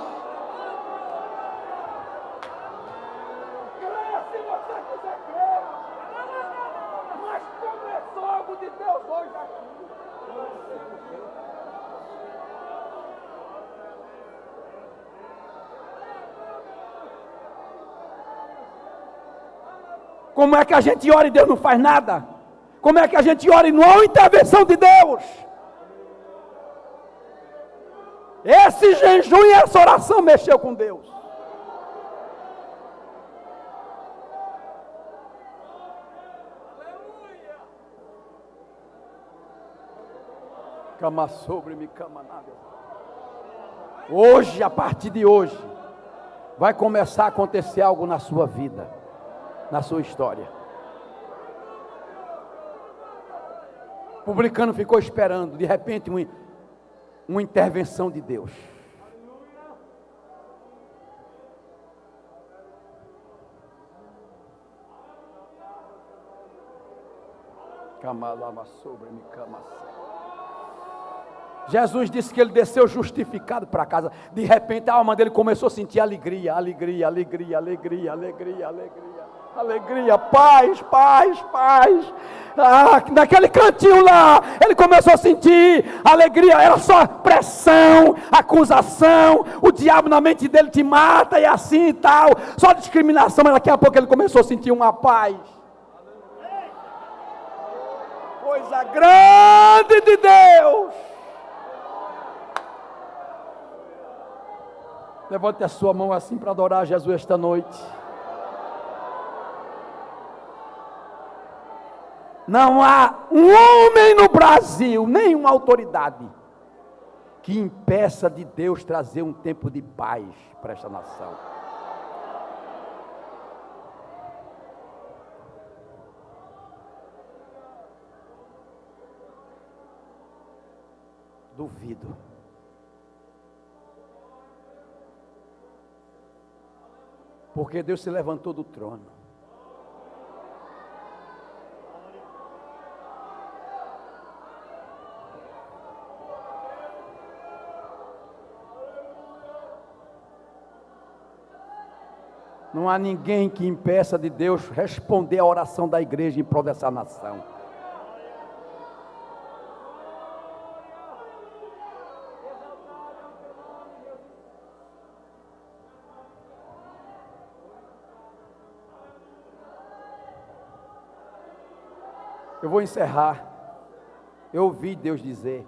Mas começou algo de Deus hoje aqui. Como é que a gente ora e Deus não faz nada? Como é que a gente ora e não há uma intervenção de Deus? Esse jejum e essa oração mexeu com Deus. Cama sobre-me, cama nada. Hoje, a partir de hoje, vai começar a acontecer algo na sua vida, na sua história. O publicano ficou esperando, de repente, uma intervenção de Deus. Camalama sobre-me, cama. Jesus disse que ele desceu justificado para casa. De repente a alma dele começou a sentir alegria, alegria, alegria, alegria, alegria, alegria, alegria, paz, paz, paz. Naquele cantinho lá, ele começou a sentir alegria. Era só pressão, acusação. O diabo na mente dele te mata e assim e tal. Só discriminação, mas daqui a pouco ele começou a sentir uma paz. Coisa grande de Deus. Levante a sua mão assim para adorar Jesus esta noite. Não há um homem no Brasil, nenhuma autoridade, que impeça de Deus trazer um tempo de paz para esta nação. Duvido. Porque Deus se levantou do trono. Não há ninguém que impeça de Deus responder à oração da igreja em prol dessa nação. Eu vou encerrar. Eu ouvi Deus dizer,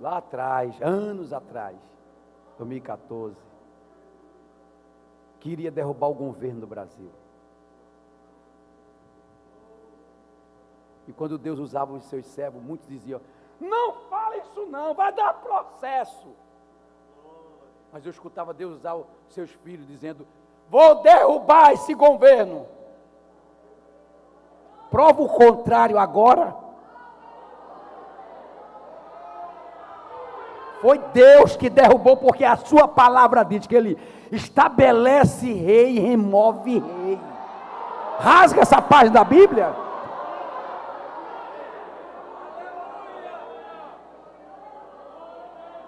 lá atrás, anos atrás, 2014, que iria derrubar o governo do Brasil. E quando Deus usava os seus servos, muitos diziam, não fala isso não, vai dar processo. Mas eu escutava Deus usar os seus filhos dizendo, vou derrubar esse governo. Prova o contrário agora. Foi Deus que derrubou, porque a sua palavra diz que Ele estabelece rei e remove rei. Rasga essa página da Bíblia.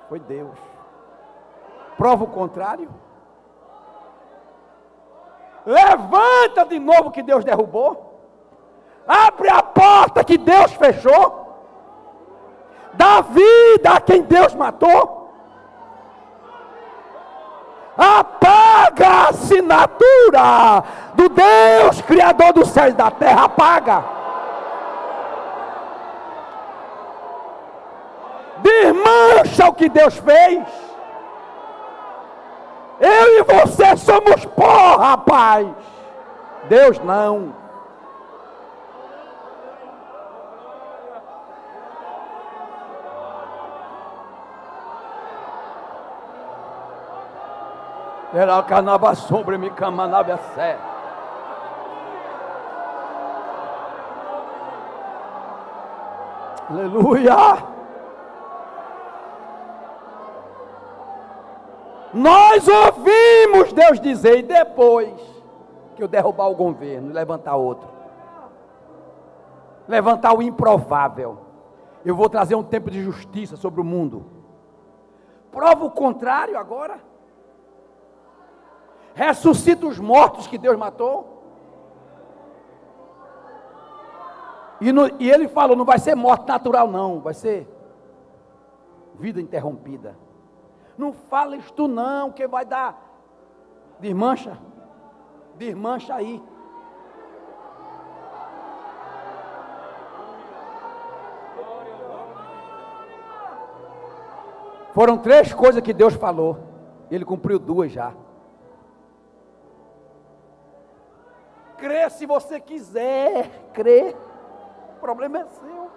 Foi Deus. Prova o contrário. Levanta de novo que Deus derrubou. Abre a porta que Deus fechou. Dá vida a quem Deus matou. Apaga a assinatura do Deus Criador dos céus e da terra. Apaga. Desmancha o que Deus fez. Eu e você somos pó, rapaz. Deus não. Era canaba sobre me camanava sé. Aleluia. Nós ouvimos Deus dizer, e depois que eu derrubar o governo e levantar outro. Levantar o improvável. Eu vou trazer um tempo de justiça sobre o mundo. Prova o contrário agora. Ressuscita os mortos que Deus matou. E ele falou, não vai ser morte natural não, vai ser vida interrompida. Não fala isto não, que vai dar. Desmancha aí. Foram 3 coisas que Deus falou, ele cumpriu 2 já. Crê se você quiser, crê. O problema é seu.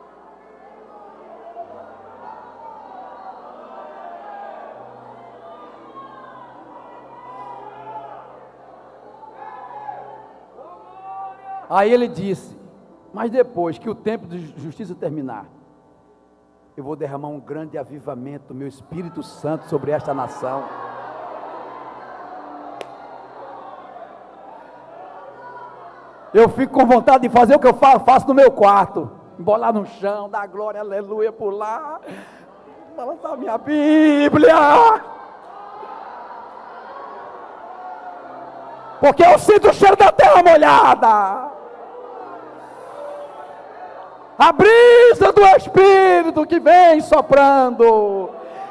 Aí ele disse, mas depois que o tempo de justiça terminar, eu vou derramar um grande avivamento do meu Espírito Santo sobre esta nação. Eu fico com vontade de fazer o que eu faço no meu quarto. Embolar no chão, dar glória, aleluia, pular. Balançar minha Bíblia. Porque eu sinto o cheiro da terra molhada. A brisa do Espírito que vem soprando.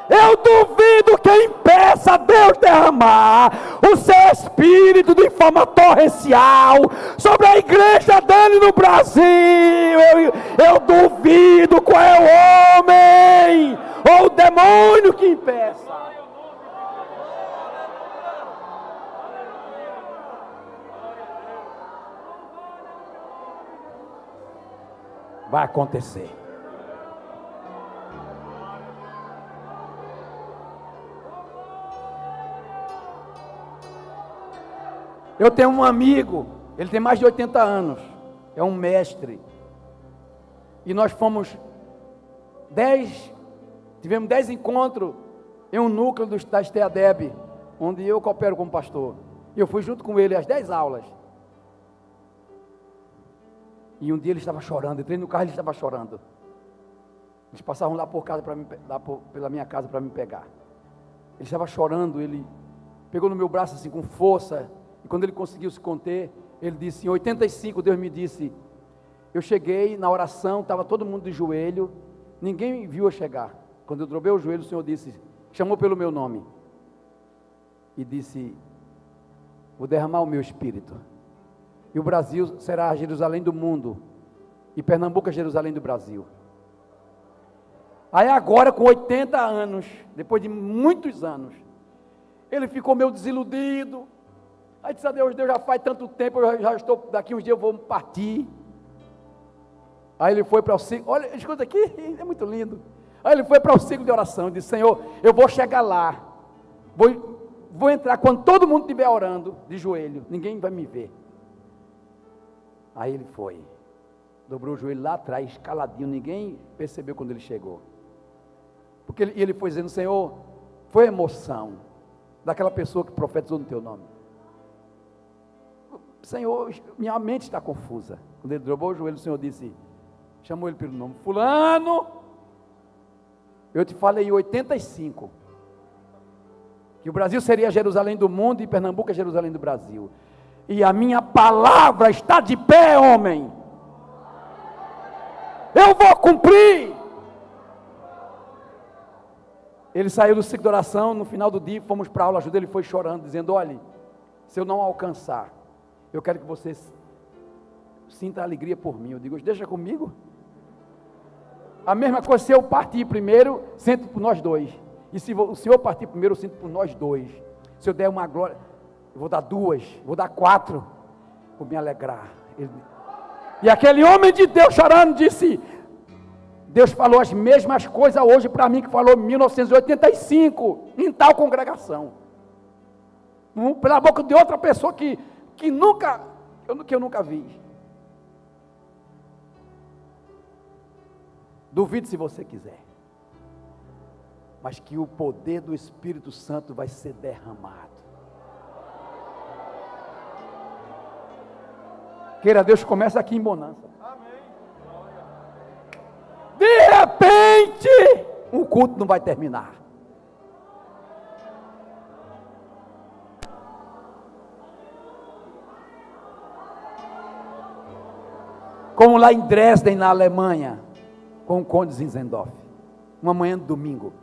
Eu duvido que impeça Deus derramar o seu Espírito de forma torrencial sobre a igreja dele no Brasil. Eu duvido qual é o homem ou o demônio que impeça. Vai acontecer. Eu tenho um amigo, ele tem mais de 80 anos, é um mestre, e nós tivemos 10 encontros em um núcleo da STEADEB, onde eu coopero como pastor, e eu fui junto com ele às 10 aulas, e um dia ele estava chorando, entrei no carro e ele estava chorando, eles passavam lá pela minha casa para me pegar, ele estava chorando, ele pegou no meu braço assim com força. E quando ele conseguiu se conter, ele disse, em 85, Deus me disse, eu cheguei na oração, estava todo mundo de joelho, ninguém viu eu chegar. Quando eu dobrei o joelho, o Senhor disse, chamou pelo meu nome, e disse, vou derramar o meu Espírito, e o Brasil será a Jerusalém do mundo, e Pernambuco a Jerusalém do Brasil. Aí agora, com 80 anos, depois de muitos anos, ele ficou meio desiludido. Aí disse a Deus, já faz tanto tempo, eu já estou, daqui uns dias eu vou partir. Aí ele foi para o ciclo, olha, escuta aqui, é muito lindo. Aí ele foi para o ciclo de oração e disse, Senhor, eu vou chegar lá, vou entrar quando todo mundo estiver orando, de joelho, ninguém vai me ver. Aí ele foi, dobrou o joelho lá atrás, caladinho, ninguém percebeu quando ele chegou. Porque ele foi dizendo, Senhor, foi emoção daquela pessoa que profetizou no teu nome. Senhor, minha mente está confusa. Quando ele dobrou o joelho, o Senhor disse, chamou ele pelo nome, fulano, eu te falei em 85, que o Brasil seria a Jerusalém do mundo e Pernambuco a Jerusalém do Brasil, e a minha palavra está de pé, homem, eu vou cumprir. Ele saiu do ciclo de oração, no final do dia, fomos para a aula, ajuda, ele foi chorando, dizendo, olha, se eu não alcançar, eu quero que você sinta alegria por mim. Eu digo, deixa comigo. A mesma coisa, se eu partir primeiro, sinto por nós dois. E se o Senhor partir primeiro, eu sinto por nós dois. Se eu der uma glória, eu vou dar 2, vou dar 4, vou me alegrar. E aquele homem de Deus chorando disse, Deus falou as mesmas coisas hoje para mim que falou em 1985, em tal congregação. Pela boca de outra pessoa que eu nunca vi. Duvide se você quiser, mas que o poder do Espírito Santo vai ser derramado. Queira Deus, começa aqui em Bonança. De repente, o culto não vai terminar. Como lá em Dresden, na Alemanha, com o conde Zinzendorf. Uma manhã de domingo.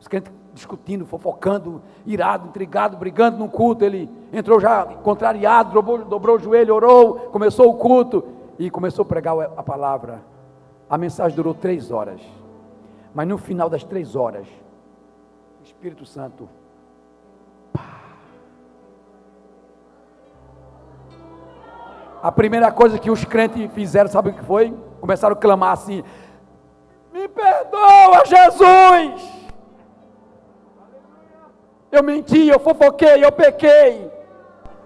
Os crentes discutindo, fofocando, irado, intrigado, brigando no culto. Ele entrou já contrariado, dobrou o joelho, orou, começou o culto e começou a pregar a palavra. A mensagem durou 3 horas. Mas no final das 3 horas, o Espírito Santo... A primeira coisa que os crentes fizeram, sabe o que foi? Começaram a clamar assim: me perdoa, Jesus! Eu menti, eu fofoquei, eu pequei.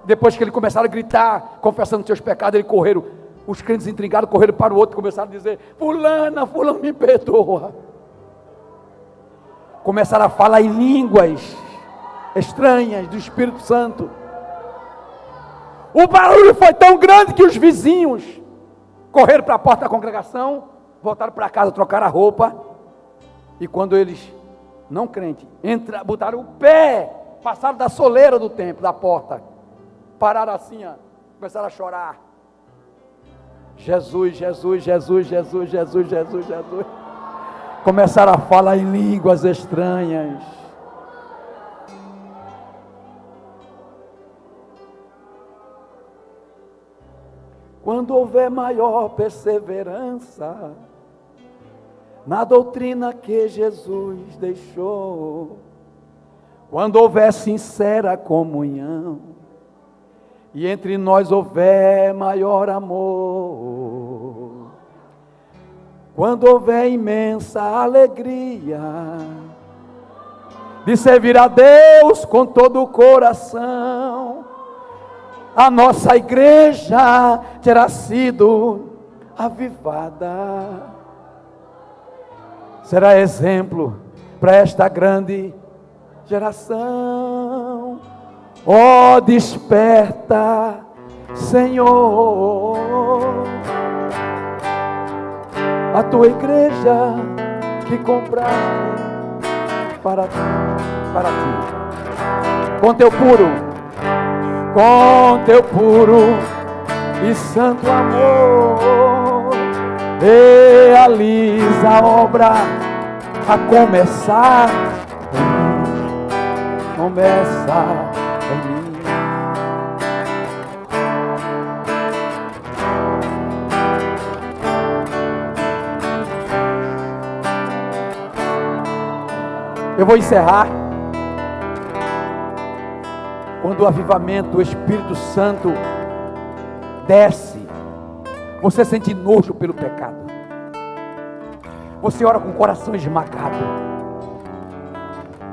Depois que eles começaram a gritar, confessando seus pecados, eles correram. Os crentes intrigados correram para o outro e começaram a dizer: fulano, me perdoa. Começaram a falar em línguas estranhas do Espírito Santo. O barulho foi tão grande que os vizinhos correram para a porta da congregação, voltaram para casa, trocaram a roupa. E quando eles, não crentes, botaram o pé, passaram da soleira do templo, da porta, pararam assim, ó, começaram a chorar. Jesus, Jesus, Jesus, Jesus, Jesus, Jesus, Jesus. Começaram a falar em línguas estranhas. Quando houver maior perseverança na doutrina que Jesus deixou, quando houver sincera comunhão e entre nós houver maior amor, quando houver imensa alegria de servir a Deus com todo o coração, a nossa igreja terá sido avivada. Será exemplo para esta grande geração. Ó, desperta, Senhor, a tua igreja que compraste para ti, com teu puro e santo amor, realiza a obra a começar em mim. Eu vou encerrar. Quando o avivamento, o Espírito Santo desce, você sente nojo pelo pecado. Você ora com o coração esmagado.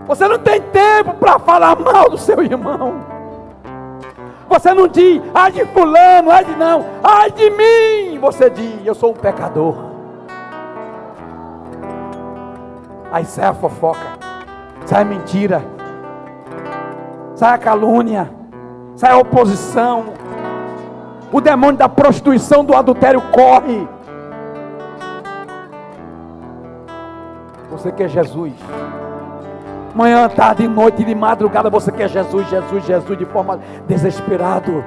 Você não tem tempo para falar mal do seu irmão. Você não diz: ai de fulano, ai de não, ai de mim. Você diz: eu sou um pecador. Aí sai a fofoca, sai a mentira, sai a calúnia, sai a oposição. O demônio da prostituição, do adultério corre. Você quer Jesus? Manhã, tarde, noite, de madrugada, você quer Jesus, Jesus, Jesus, de forma desesperado.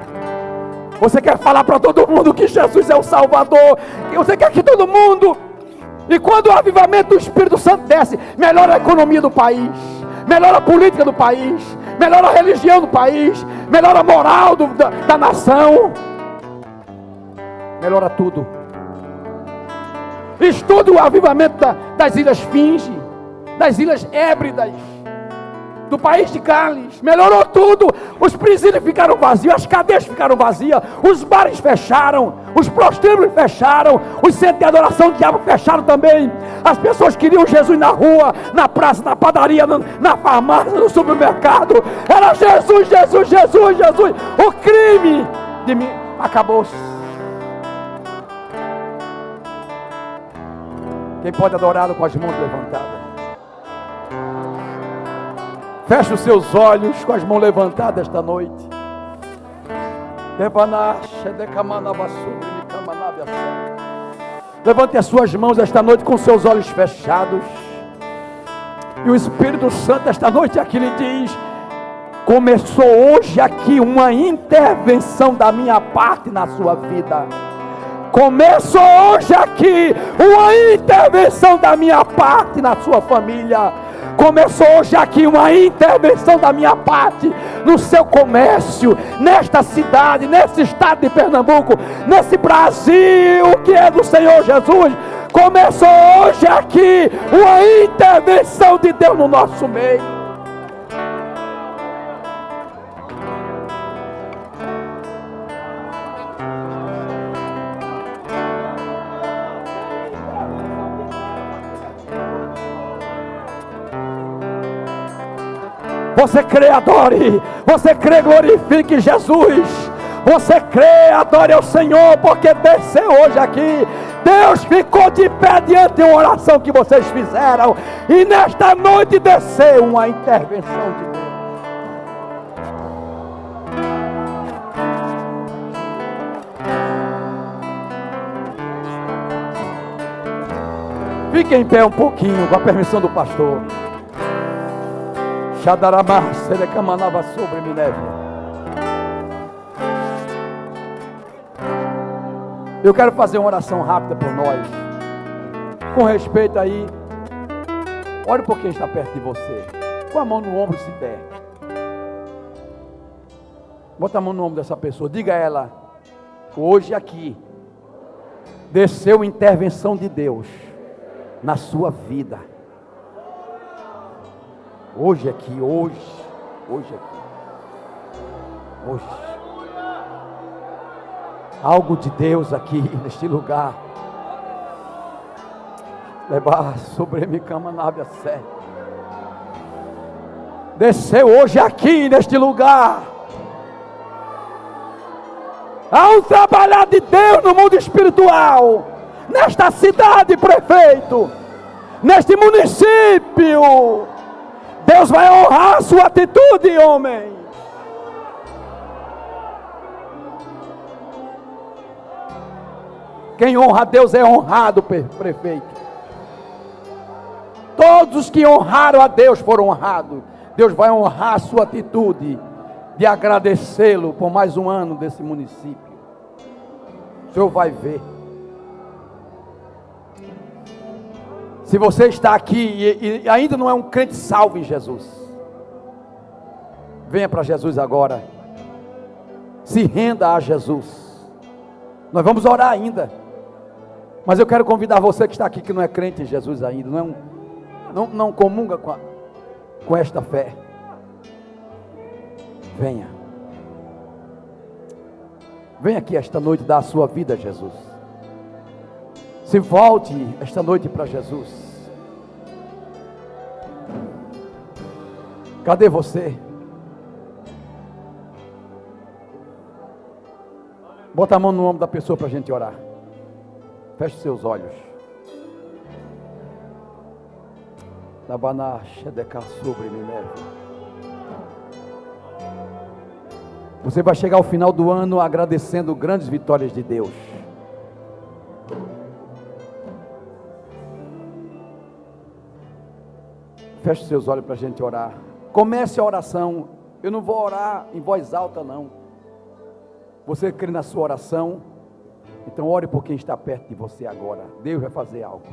Você quer falar para todo mundo que Jesus é o Salvador. Você quer que todo mundo... E quando o avivamento do Espírito Santo desce, melhora a economia do país, melhora a política do país, melhora a religião do país, melhora a moral da nação, melhora tudo. Estude o avivamento das Ilhas Finge, das Ilhas Hébridas, do país de Gales. Melhorou tudo. Os presídios ficaram vazios, as cadeias ficaram vazias, os bares fecharam, os prostíbulos fecharam, os centros de adoração do diabo fecharam também. As pessoas queriam Jesus na rua, na praça, na padaria, na farmácia, no supermercado. Era Jesus, Jesus, Jesus, Jesus. O crime de mim acabou-se. Quem pode adorá-lo com as mãos levantadas? Feche os seus olhos com as mãos levantadas esta noite. Levante as suas mãos esta noite com seus olhos fechados. E o Espírito Santo esta noite aqui lhe diz: começou hoje aqui uma intervenção da minha parte na sua vida. Começou hoje aqui uma intervenção da minha parte na sua família. Começou hoje aqui uma intervenção da minha parte no seu comércio, nesta cidade, nesse estado de Pernambuco, nesse Brasil que é do Senhor Jesus. Começou hoje aqui uma intervenção de Deus no nosso meio. Você crê, adore. Você crê, glorifique Jesus. Você crê, adore ao Senhor, porque desceu hoje aqui. Deus ficou de pé diante de uma oração que vocês fizeram. E nesta noite desceu uma intervenção de Deus. Fique em pé um pouquinho, com a permissão do pastor. Xadaramá, Serecamanava sobre Minévia. Eu quero fazer uma oração rápida por nós. Com respeito aí. Olhe por quem está perto de você. Com a mão no ombro se der. Bota a mão no ombro dessa pessoa. Diga a ela: hoje aqui desceu intervenção de Deus na sua vida. Hoje aqui, hoje aqui. Hoje. Algo de Deus aqui neste lugar. Levar sobre minha cama nave a sé. Desceu hoje aqui neste lugar. Há um trabalhar de Deus no mundo espiritual. Nesta cidade, prefeito. Neste município. Deus vai honrar a sua atitude, homem. Quem honra a Deus é honrado, prefeito. Todos os que honraram a Deus foram honrados. Deus vai honrar a sua atitude de agradecê-lo por mais um ano desse município. O Senhor vai ver. Se você está aqui e ainda não é um crente salvo em Jesus, venha para Jesus agora. Se renda a Jesus. Nós vamos orar ainda. Mas eu quero convidar você que está aqui, que não é crente em Jesus ainda, não comunga com esta fé. Venha. Venha aqui esta noite dar a sua vida a Jesus. Se volte esta noite para Jesus. Cadê você? Bota a mão no ombro da pessoa para a gente orar. Feche seus olhos. Você vai chegar ao final do ano agradecendo grandes vitórias de Deus. Feche seus olhos para a gente orar. Comece a oração. Eu não vou orar em voz alta, não. Você crê na sua oração? Então ore por quem está perto de você agora. Deus vai fazer algo.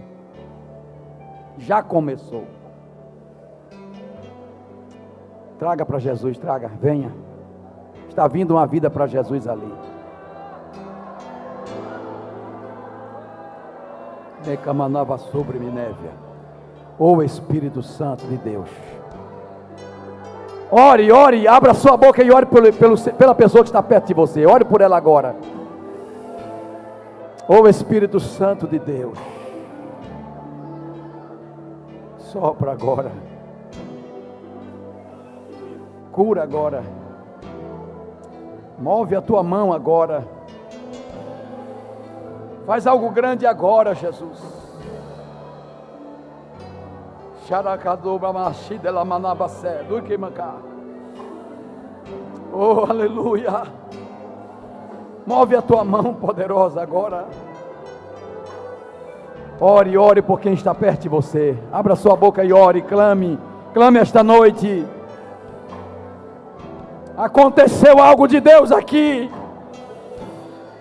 Já começou. Traga para Jesus, traga, venha. Está vindo uma vida para Jesus ali. Decamanava sobre Minévia. Ô Espírito Santo de Deus. Ore, ore, abra sua boca e ore pela pessoa que está perto de você. Ore por ela agora. Ô Espírito Santo de Deus. Sopra agora. Cura agora. Move a tua mão agora. Faz algo grande agora, Jesus. Oh, aleluia. Move a tua mão poderosa agora. Ore, ore por quem está perto de você. Abra sua boca e ore, clame. Clame esta noite. Aconteceu algo de Deus aqui.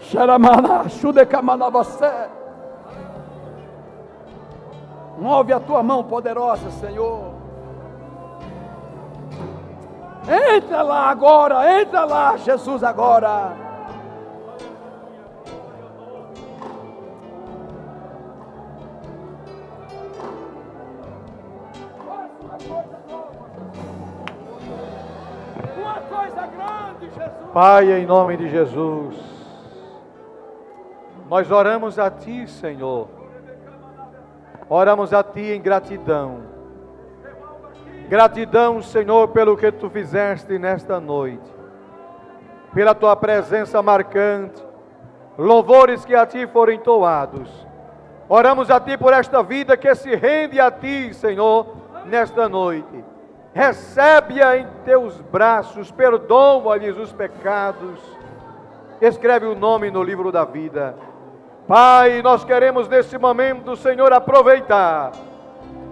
Xaramana, Xudekamana você. Move a tua mão poderosa, Senhor. Entra lá agora, entra lá, Jesus, agora. Uma coisa grande, Jesus. Pai, em nome de Jesus, nós oramos a Ti, Senhor. Oramos a Ti em gratidão. Gratidão, Senhor, pelo que Tu fizeste nesta noite, pela Tua presença marcante, louvores que a Ti foram entoados. Oramos a Ti por esta vida que se rende a Ti, Senhor, nesta noite. Recebe-a em Teus braços, perdoa-lhes os pecados, escreve o nome no livro da vida. Pai, nós queremos nesse momento, Senhor, aproveitar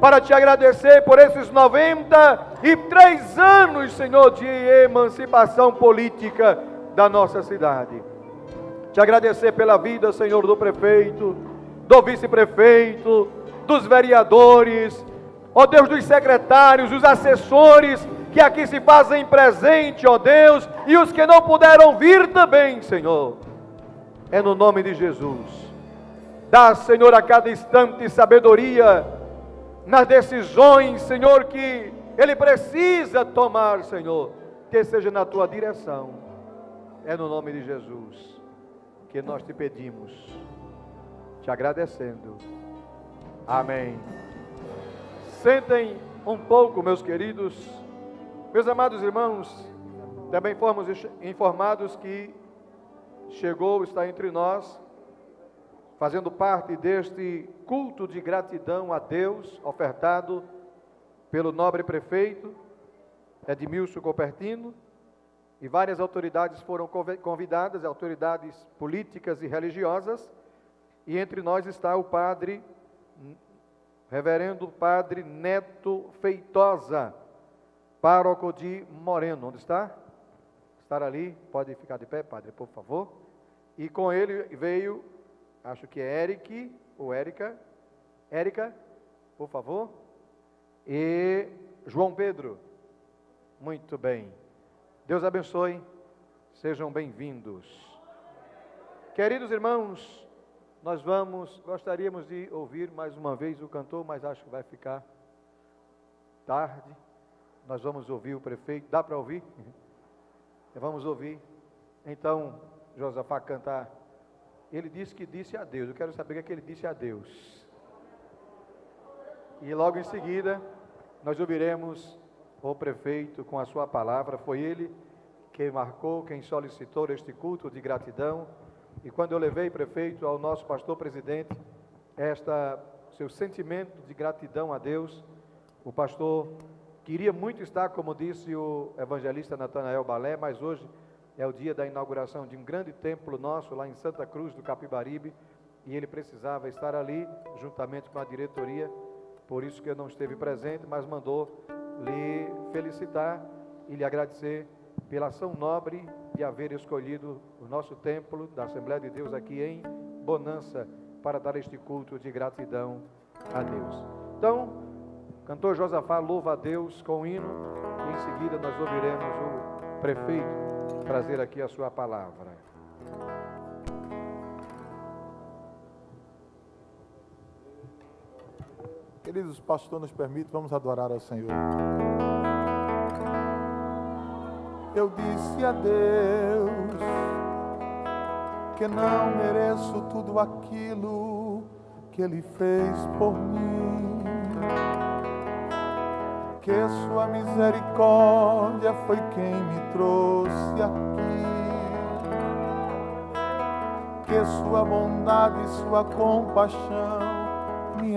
para Te agradecer por esses 93 anos, Senhor, de emancipação política da nossa cidade. Te agradecer pela vida, Senhor, do prefeito, do vice-prefeito, dos vereadores, ó Deus, dos secretários, dos assessores que aqui se fazem presente, ó Deus, e os que não puderam vir também, Senhor. É no nome de Jesus. Dá, Senhor, a cada instante sabedoria nas decisões, Senhor, que Ele precisa tomar, Senhor, que seja na Tua direção. É no nome de Jesus que nós Te pedimos, Te agradecendo. Amém. Sentem um pouco, meus queridos. Meus amados irmãos, também fomos informados que está entre nós, fazendo parte deste culto de gratidão a Deus, ofertado pelo nobre prefeito Edmilson Copertino, e várias autoridades foram convidadas, autoridades políticas e religiosas, e entre nós está o padre, reverendo padre Neto Feitosa, pároco de Moreno. Onde está? Estar ali, pode ficar de pé, padre, por favor. E com ele veio, acho que é Eric, ou Érica, por favor, e João Pedro. Muito bem. Deus abençoe, sejam bem-vindos. Queridos irmãos, gostaríamos de ouvir mais uma vez o cantor, mas acho que vai ficar tarde. Nós vamos ouvir o prefeito, dá para ouvir? Vamos ouvir. Então, Josafá cantar. Ele disse que disse a Deus. Eu quero saber o que ele disse a Deus. E logo em seguida, nós ouviremos o prefeito com a sua palavra. Foi ele quem marcou, quem solicitou este culto de gratidão. E quando eu levei, prefeito, ao nosso pastor presidente, seu sentimento de gratidão a Deus, o pastor queria muito estar, como disse o evangelista Natanael Balé, mas hoje é o dia da inauguração de um grande templo nosso lá em Santa Cruz do Capibaribe, e ele precisava estar ali, juntamente com a diretoria, por isso que eu não esteve presente, mas mandou lhe felicitar e lhe agradecer pela ação nobre de haver escolhido o nosso templo da Assembleia de Deus aqui em Bonança, para dar este culto de gratidão a Deus. Então, cantor Josafá louva a Deus com o hino, e em seguida nós ouviremos o prefeito trazer aqui a sua palavra. Queridos, o pastor nos permite, vamos adorar ao Senhor. Eu disse a Deus que não mereço tudo aquilo que Ele fez por mim, que sua misericórdia foi quem me trouxe aqui, que sua bondade e sua compaixão